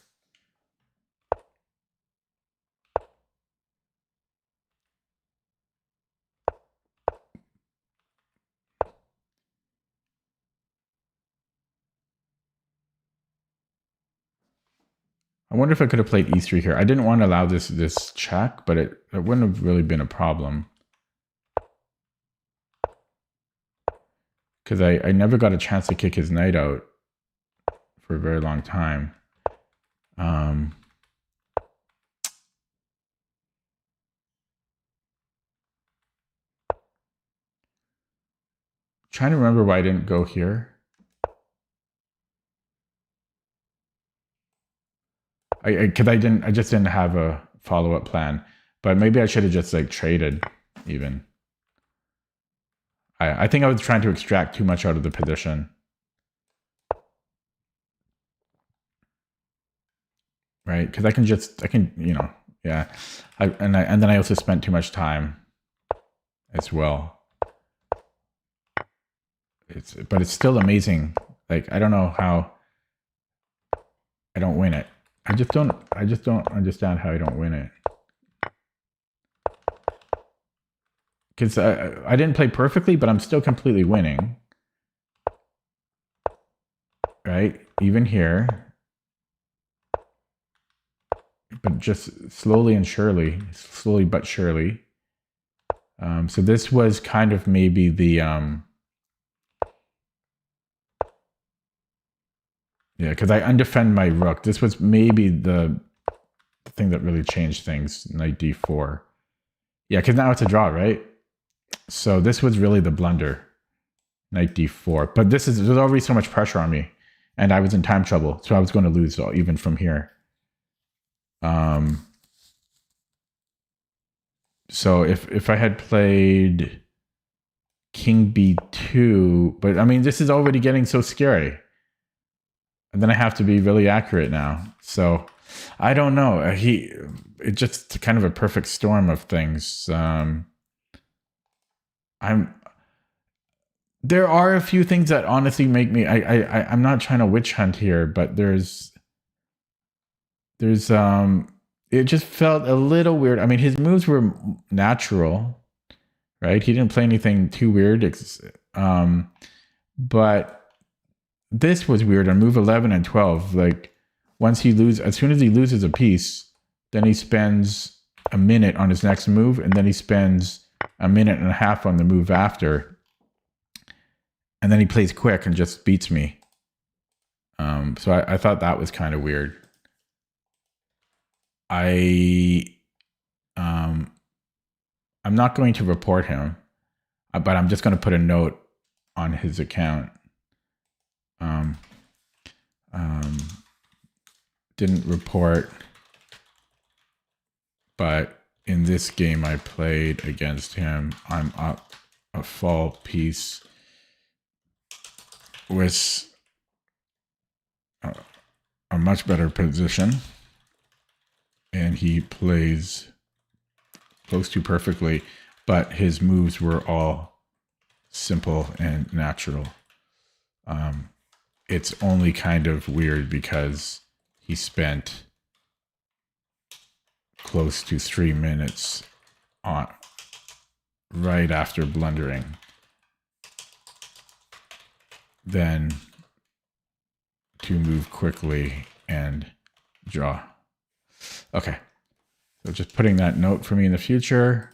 I wonder if I could have played e3 here. I didn't want to allow this check, but it wouldn't have really been a problem. Because I never got a chance to kick his knight out for a very long time. Trying to remember why I didn't go here. I just didn't have a follow-up plan. But maybe I should have just like traded even. I think I was trying to extract too much out of the position. Right? Because I can, you know, yeah. And then I also spent too much time as well. But it's still amazing. Like, I don't know how I don't win it. I just don't understand how I don't win it. Because I didn't play perfectly, but I'm still completely winning. Right? Even here. But just slowly but surely. So this was kind of maybe the... yeah, because I undefend my rook. This was maybe the thing that really changed things. Knight d4. Yeah, because now it's a draw, right? So this was really the blunder. Knight d4. But there's already so much pressure on me. And I was in time trouble. So I was going to lose even from here. So if I had played king b2, but I mean, this is already getting so scary. And then I have to be really accurate now. So I don't know. It's just kind of a perfect storm of things. There are a few things that honestly make me, I'm not trying to witch hunt here, but it just felt a little weird. I mean, his moves were natural, right? He didn't play anything too weird. But this was weird on move 11 and 12. Like, as soon as he loses a piece, then he spends a minute on his next move, and then he spends a minute and a half on the move after. And then he plays quick and just beats me. So I thought that was kind of weird. I'm not going to report him, but I'm just going to put a note on his account. Didn't report, but in this game I played against him, I'm up a fall piece with a much better position, and he plays close to perfectly, but his moves were all simple and natural. It's only kind of weird because he spent close to 3 minutes right after blundering. Then to move quickly and draw. Okay. So just putting that note for me in the future.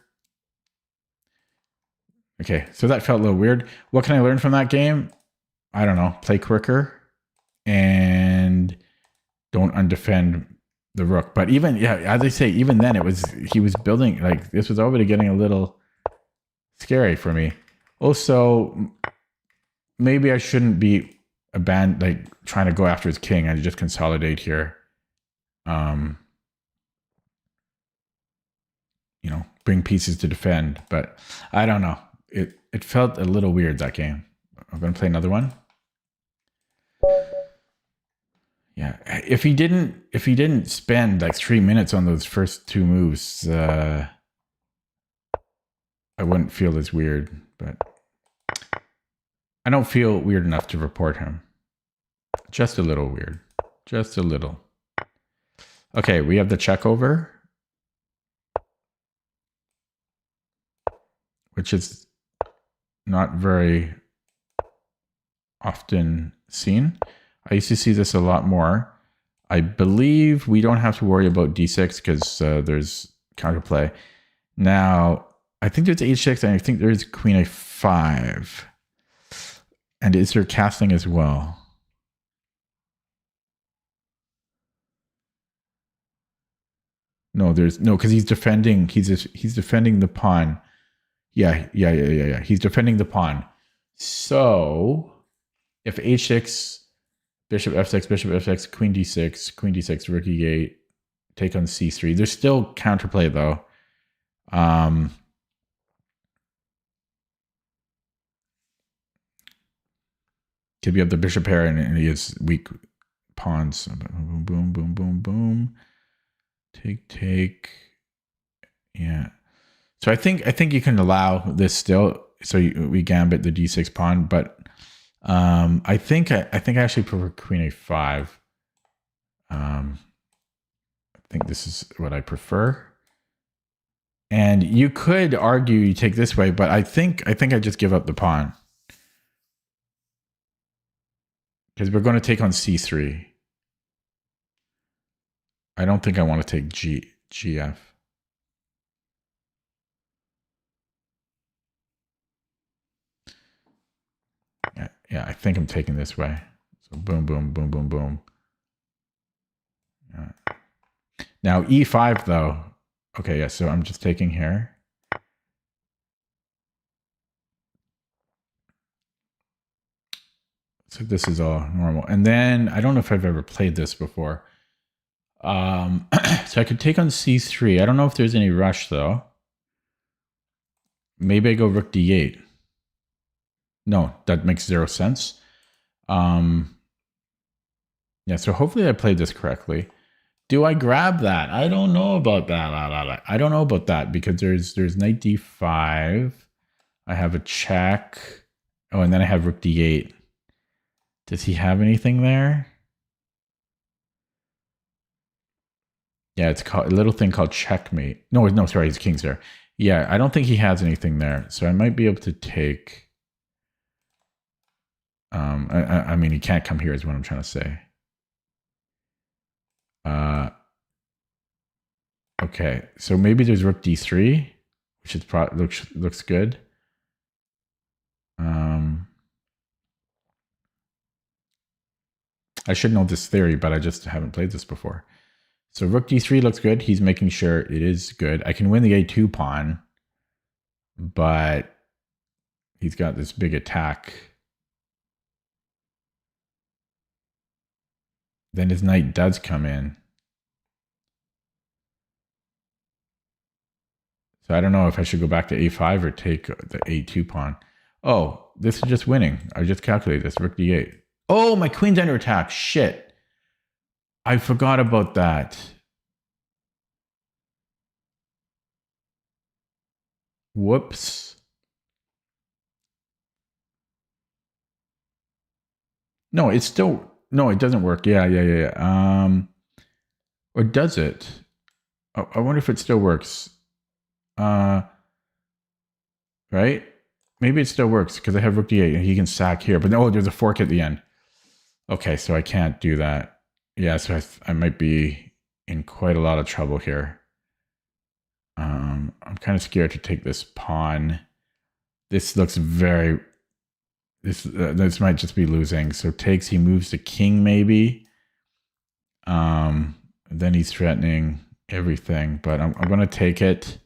Okay, so that felt a little weird. What can I learn from that game? I don't know. Play quicker and don't undefend the rook. But even, yeah, as I say, even then he was building, like, this was already getting a little scary for me. Also, maybe I shouldn't be trying to go after his king. I just consolidate here. You know, bring pieces to defend, but I don't know. It felt a little weird, that game. I'm going to play another one. Yeah, if he didn't spend like 3 minutes on those first two moves, I wouldn't feel as weird. But I don't feel weird enough to report him. Just a little weird. Just a little. Okay, we have the check over, which is not very often seen. I used to see this a lot more. I believe we don't have to worry about d6 because there's counterplay. Now, I think there's h6 and I think there's queen a5. And is there castling as well? No, there's no, because he's defending. He's defending the pawn. Yeah. He's defending the pawn. So if h6, bishop f6, queen d6, rook e8, take on c3. There's still counterplay though. Could be up the bishop pair and he has weak pawns. Boom, boom, boom, boom, boom. Take. Yeah. So I think you can allow this still. So we gambit the d6 pawn, but I think I actually prefer queen a5. I think this is what I prefer. And you could argue you take this way, but I think I just give up the pawn. Because we're going to take on c3. I don't think I want to take gf. Yeah, I think I'm taking this way. So boom, boom, boom, boom, boom. Yeah. Now e5 though. Okay, yeah, so I'm just taking here. So this is all normal. And then I don't know if I've ever played this before. So I could take on c3. I don't know if there's any rush though. Maybe I go rook d8. No, that makes zero sense. Yeah, so hopefully I played this correctly. Do I grab that? I don't know about that. I don't know about that because there's knight d5. I have a check. Oh, and then I have rook d8. Does he have anything there? Yeah, it's called a little thing called checkmate. No, sorry, his king's there. Yeah, I don't think he has anything there. So I might be able to take... I mean, he can't come here is what I'm trying to say. Okay, so maybe there's rook d3, which is looks good. I should know this theory, but I just haven't played this before. So rook d3 looks good. He's making sure it is good. I can win the a2 pawn, but he's got this big attack. Then his knight does come in. So I don't know if I should go back to a5 or take the a2 pawn. Oh, this is just winning. I just calculated this. Rook d8. Oh, my queen's under attack. Shit. I forgot about that. Whoops. No, it's still... No, it doesn't work. Yeah. Or does it? Oh, I wonder if it still works. Right? Maybe it still works because I have rook d8 and he can sack here. But no, there's a fork at the end. Okay, so I can't do that. Yeah, so I might be in quite a lot of trouble here. I'm kind of scared to take this pawn. This looks very... This might just be losing. So takes, he moves the king maybe. Then he's threatening everything, but I'm going to take it.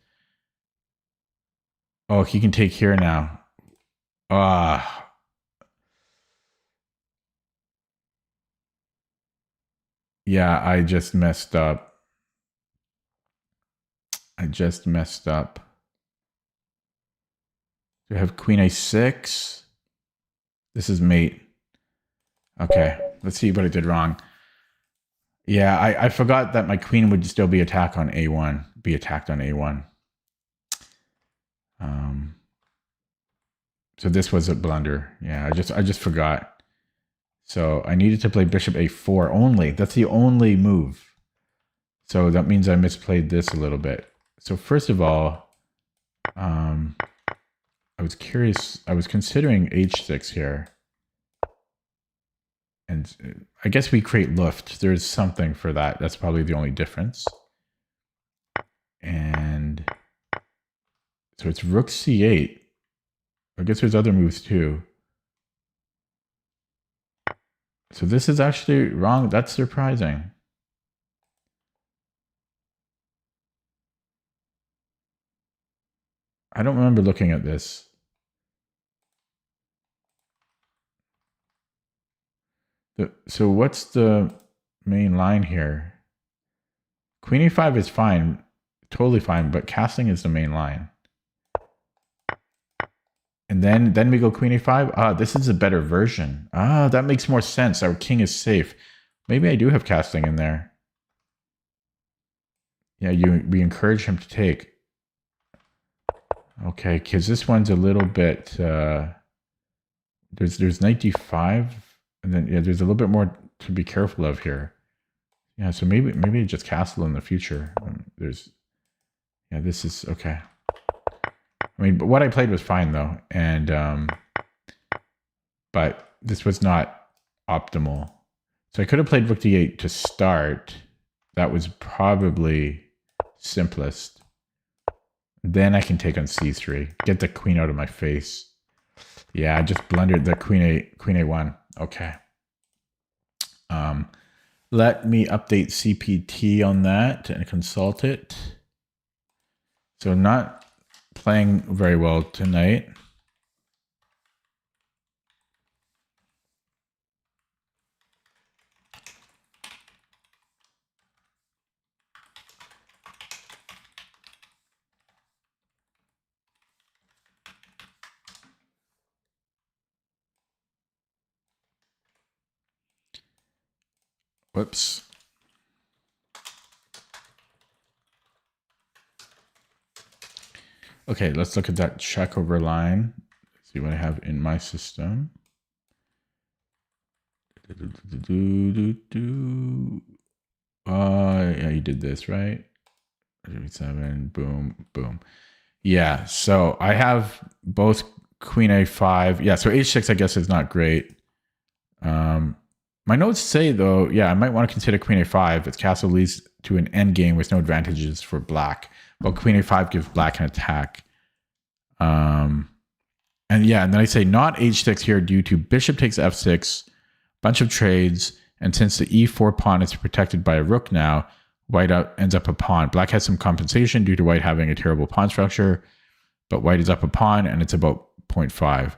Oh, he can take here now. Yeah, I just messed up. Do I have queen a6? This is mate. Okay, let's see what I did wrong. Yeah, I forgot that my queen would still be attacked on a1. So this was a blunder. Yeah, I just forgot. So I needed to play bishop a4 only. That's the only move. So that means I misplayed this a little bit. So first of all, I was curious. I was considering h6 here. And I guess we create Luft. There's something for that. That's probably the only difference. And so it's rook c8. I guess there's other moves too. So this is actually wrong. That's surprising. I don't remember looking at this. So what's the main line here? Queen e5 is fine, totally fine, but castling is the main line. And then we go queen e5. Ah, this is a better version. Ah, that makes more sense. Our king is safe. Maybe I do have castling in there. Yeah, we encourage him to take. Okay, because this one's a little bit... there's knight d5, and then yeah, there's a little bit more to be careful of here. Yeah, so maybe just castle in the future. Yeah, this is okay. I mean, but what I played was fine though, and but this was not optimal. So I could have played rook d8 to start. That was probably simplest. Then I can take on c3, get the queen out of my face. Yeah, I just blundered the queen a1. Okay. Let me update CPT on that and consult it. So not playing very well tonight. Whoops. Okay, let's look at that check over line. See what I have in my system. Yeah, you did this, right? 7, boom, boom. Yeah, so I have both queen a5. Yeah, so h6 I guess is not great. My notes say though, yeah, I might want to consider queen a5. Its castle leads to an endgame with no advantages for black. But queen a5 gives black an attack. And yeah, and then I say not h6 here due to bishop takes f6, bunch of trades, and since the e4 pawn is protected by a rook now, white ends up a pawn. Black has some compensation due to white having a terrible pawn structure, but white is up a pawn and it's about 0.5.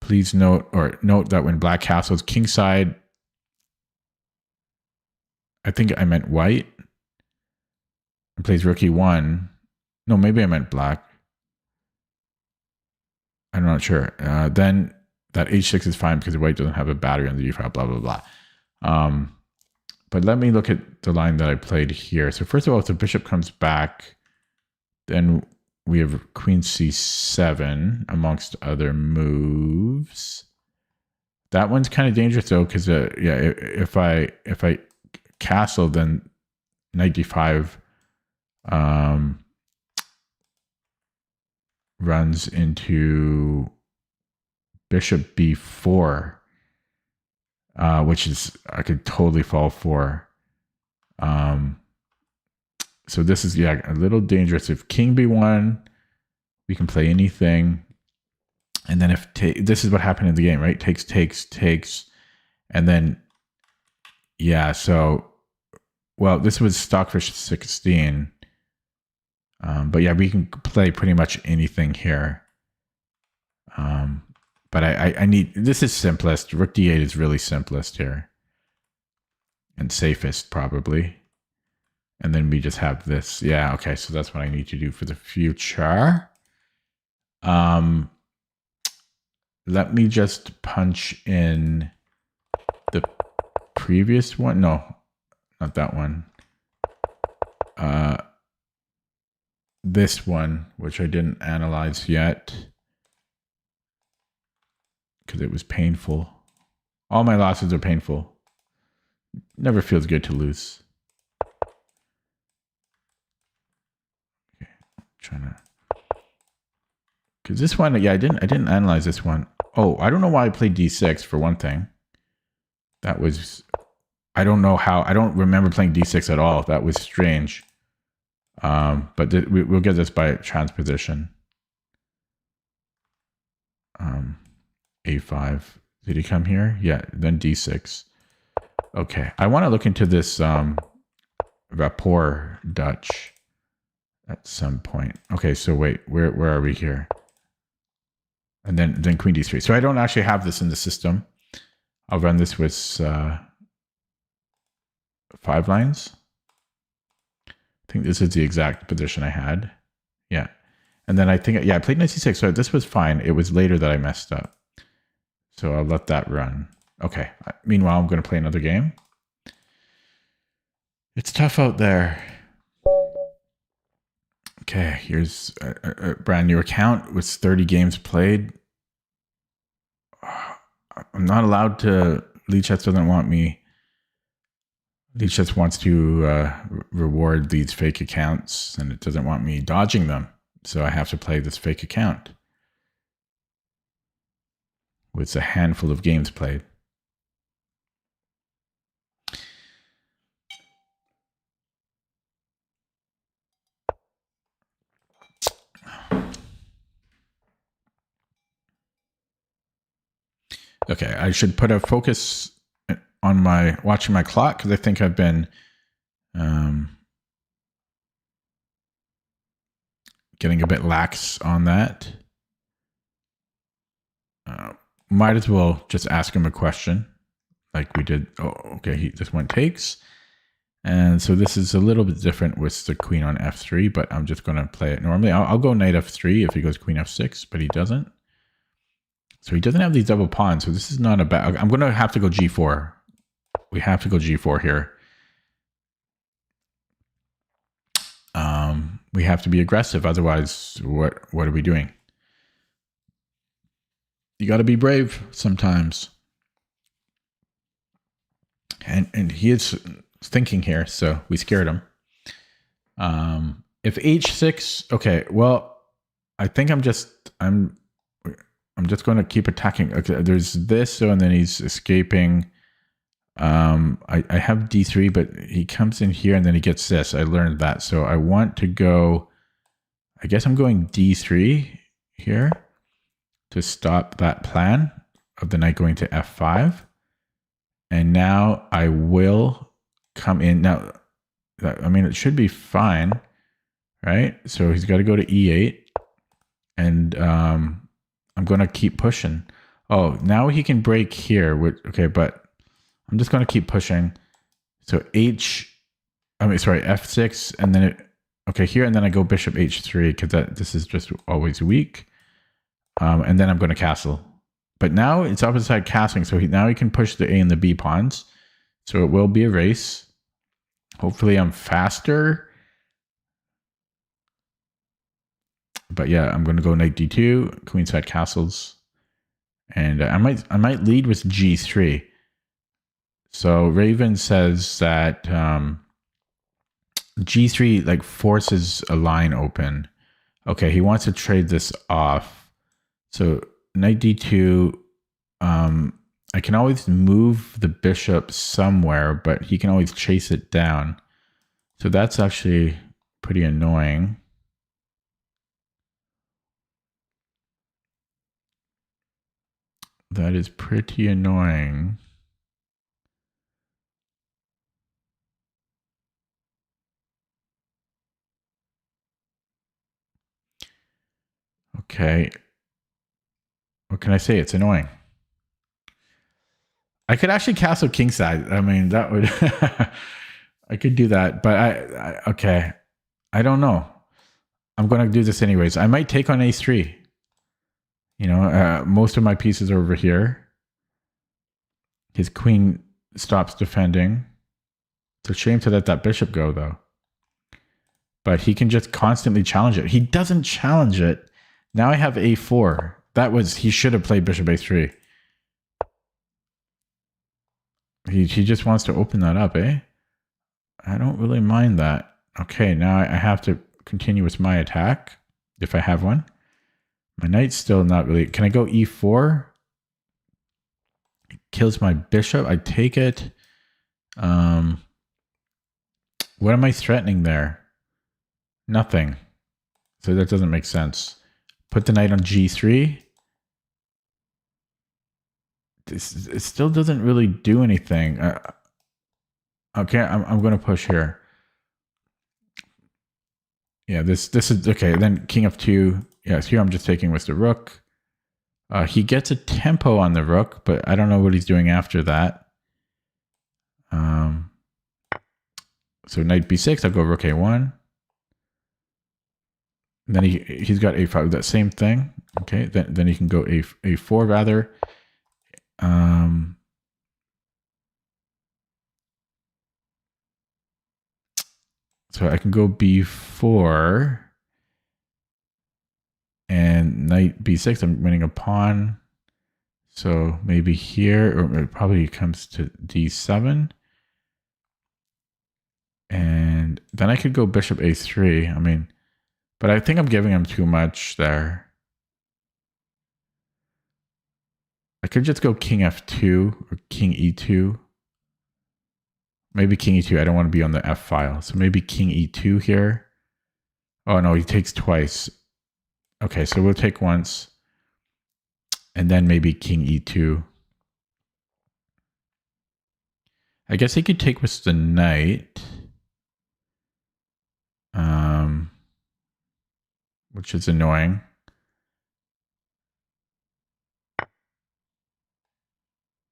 Please note that when black castles kingside, I think I meant white, and plays rook e1. No, maybe I meant black. I'm not sure. Then that h6 is fine because white doesn't have a battery on the d file, blah, blah, blah. But let me look at the line that I played here. So first of all, if the bishop comes back, then we have queen c7 amongst other moves. That one's kind of dangerous though, because yeah, if I castle, then knight d5 runs into bishop b4, which is I could totally fall for. So this is yeah a little dangerous. If king b1, we can play anything, and then if this is what happened in the game, right? Takes, and then yeah. So well, this was Stockfish 16. But yeah, we can play pretty much anything here. But I need, this is simplest. Rook d8 is really simplest here. And safest, probably. And then we just have this. Yeah, okay, so that's what I need to do for the future. Let me just punch in the previous one. No, not that one. This one, which I didn't analyze yet. because it was painful. All my losses are painful. Never feels good to lose. Okay, trying to. Because this one, yeah, I didn't analyze this one. Oh, I don't know why I played d6 for one thing. That was, I don't know how. I don't remember playing d6 at all. That was strange. But we'll get this by transposition. A5. Did he come here? Yeah, then d6. Okay, I want to look into this rapport Dutch at some point. Okay, so wait, where are we here? And then queen d3. So I don't actually have this in the system. I'll run this with 5 lines. I think this is the exact position I had. Yeah. And then I think, yeah, I played knight c6. So this was fine. It was later that I messed up. So I'll let that run. Okay. Meanwhile, I'm going to play another game. It's tough out there. Okay, here's a brand new account with 30 games played. I'm not allowed to. Lichess doesn't want me. Lichess wants to reward these fake accounts, and it doesn't want me dodging them. So I have to play this fake account with a handful of games played. Okay, I should put a focus on my watching my clock because I think I've been getting a bit lax on that. Might as well just ask him a question like we did. Oh, okay, this one takes. And so this is a little bit different with the queen on f3, but I'm just going to play it normally. I'll go knight f3 if he goes queen f6, but he doesn't. So he doesn't have these double pawns, so this is not a bad... I'm going to have to go g4. We have to go g4 here. We have to be aggressive, otherwise what are we doing? You got to be brave sometimes. And he is thinking here, so we scared him. If h6, okay, well, I think I'm just going to keep attacking. Okay, there's this, so and then he's escaping. I have d3, but he comes in here and then he gets this. I learned that, so I want to go. I guess I'm going d3 here to stop that plan of the knight going to f5. And now I will come in. Now, I mean, it should be fine, right? So he's got to go to e8. And I'm going to keep pushing. Oh, now he can break here. Okay, but I'm just going to keep pushing. So f6, and then okay, here, and then I go bishop h3, because this is just always weak. And then I'm going to castle. But now it's opposite side castling, so now he can push the A and the B pawns. So it will be a race. Hopefully I'm faster. But yeah, I'm going to go knight d2, queenside castles. And I might lead with g3. So Raven says that g3 like forces a line open. Okay, he wants to trade this off. So knight d2, I can always move the bishop somewhere, but he can always chase it down. So that's actually pretty annoying. That is pretty annoying. Okay. What can I say? It's annoying. I could actually castle kingside. I mean, that would... I could do that, but okay. I don't know. I'm going to do this anyways. I might take on a3. You know, most of my pieces are over here. His queen stops defending. It's a shame to let that bishop go, though. But he can just constantly challenge it. He doesn't challenge it. Now I have a4. He should have played bishop a3. He just wants to open that up, eh? I don't really mind that. Okay, now I have to continue with my attack, if I have one. My knight's still not really... Can I go e4? Kills my bishop. I take it. What am I threatening there? Nothing. So that doesn't make sense. Put the knight on g3. It still doesn't really do anything. Okay, I'm going to push here. Yeah, this is okay. Then king f2. Yes, here I'm just taking with the rook. He gets a tempo on the rook, but I don't know what he's doing after that. So knight b6. I'll go rook a1. And then he's got a5. That same thing. Okay, then he can go a4 rather. So I can go b4 and knight b6. I'm winning a pawn. So maybe here, or it probably comes to d7. And then I could go bishop a3. I mean, but I think I'm giving him too much there. I could just go king f2 or king e2. Maybe king e2. I don't want to be on the f file. So maybe king e2 here. Oh, no, he takes twice. Okay, so we'll take once. And then maybe king e2. I guess he could take with the knight. Which is annoying.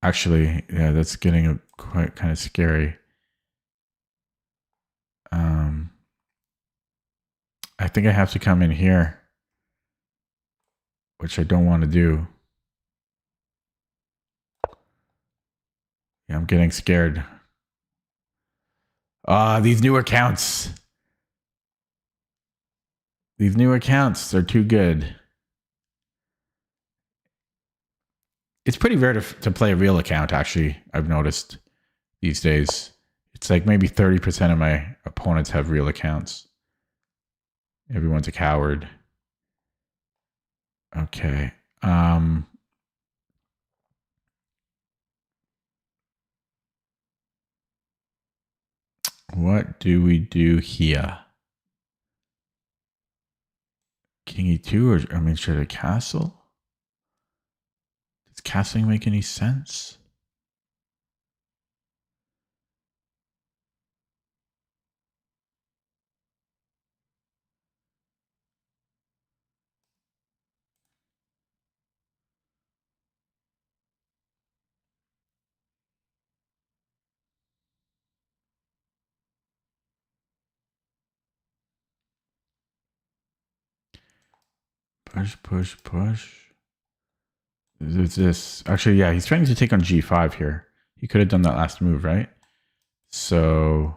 Actually, yeah, that's getting quite kind of scary. I think I have to come in here, which I don't want to do. Yeah, I'm getting scared. These new accounts. These new accounts are too good. It's pretty rare to play a real account, actually, I've noticed these days. It's like maybe 30% of my opponents have real accounts. Everyone's a coward. Okay. What do we do here? King e2, or I mean, should I castle? Does castling make any sense? Push, push, push. There's this. Actually, yeah, he's trying to take on g5 here. He could have done that last move, right? So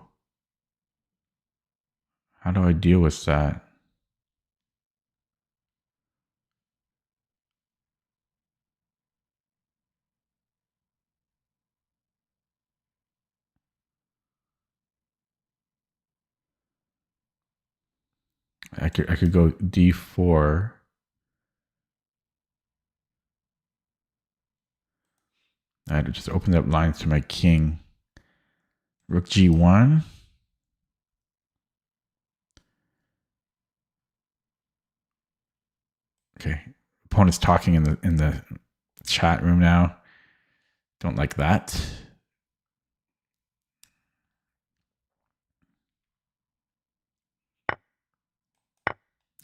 how do I deal with that? I could go d4. I had to just open up lines to my king. Rook g1. Okay. Opponent's talking in the chat room now. Don't like that.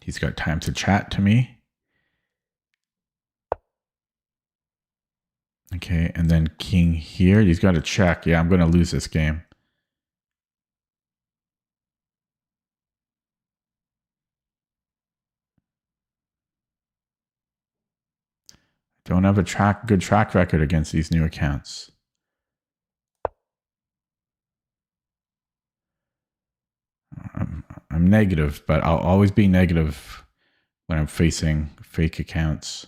He's got time to chat to me. Okay, and then king here. He's got to check. Yeah, I'm going to lose this game. Don't have a good track record against these new accounts. I'm negative, but I'll always be negative when I'm facing fake accounts.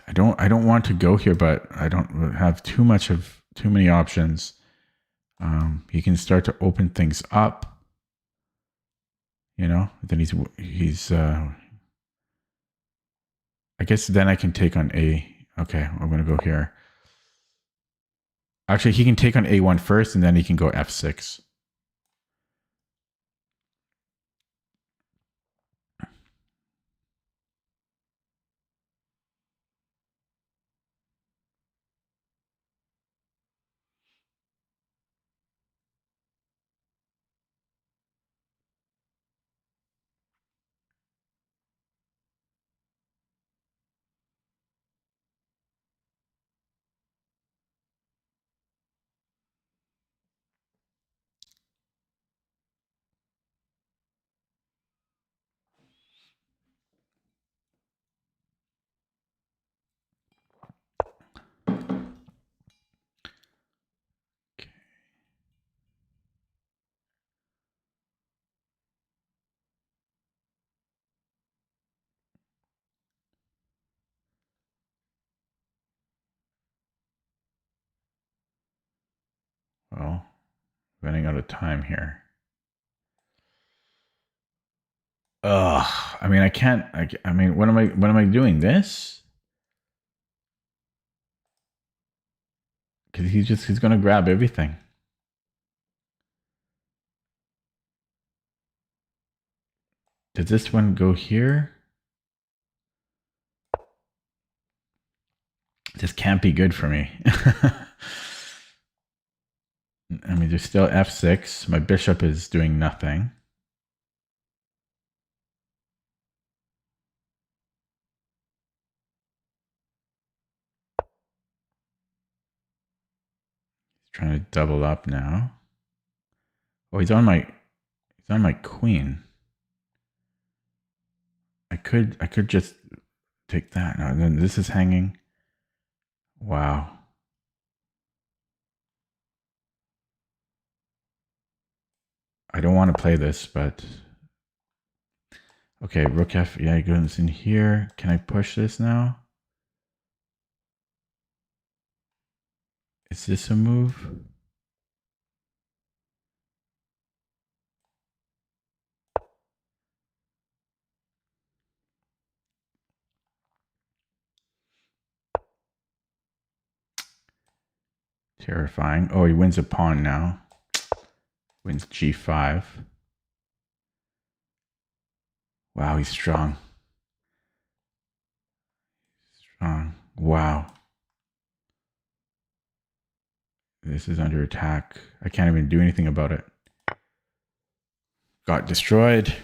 I don't want to go here, but I don't have too many options. He can start to open things up. You know, then he's I guess then I can take on A. Okay, I'm gonna go here. Actually, he can take on A1 first, and then he can go F6. Well, running out of time here. Ugh. I mean, I can't. I mean, what am I doing? This? Because he's gonna grab everything. Does this one go here? This can't be good for me. I mean, there's still F6. My bishop is doing nothing. He's trying to double up now. Oh, he's on my queen. I could just take that. No, and then this is hanging. Wow. I don't want to play this, but okay, rook F. Yeah, he goes in here. Can I push this now? Is this a move? Terrifying. Oh, he wins a pawn now. Wins G5. Wow, he's strong. Strong. Wow. This is under attack. I can't even do anything about it. Got destroyed.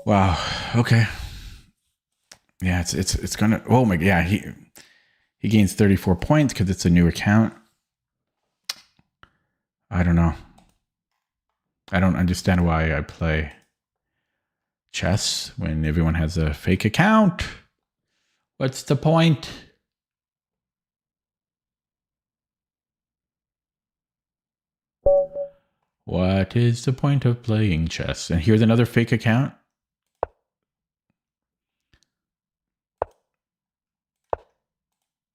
Wow. Okay. Yeah, it's gonna. Oh my. Yeah, he gains 34 points because it's a new account. I don't know. I don't understand why I play chess when everyone has a fake account. What's the point? What is the point of playing chess? And here's another fake account.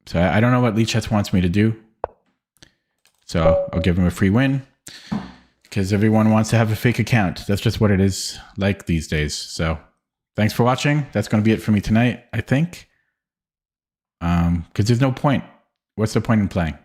So I don't know what Lee Chess wants me to do. So I'll give him a free win because everyone wants to have a fake account. That's just what it is like these days. So thanks for watching. That's going to be it for me tonight, I think. Because there's no point. What's the point in playing?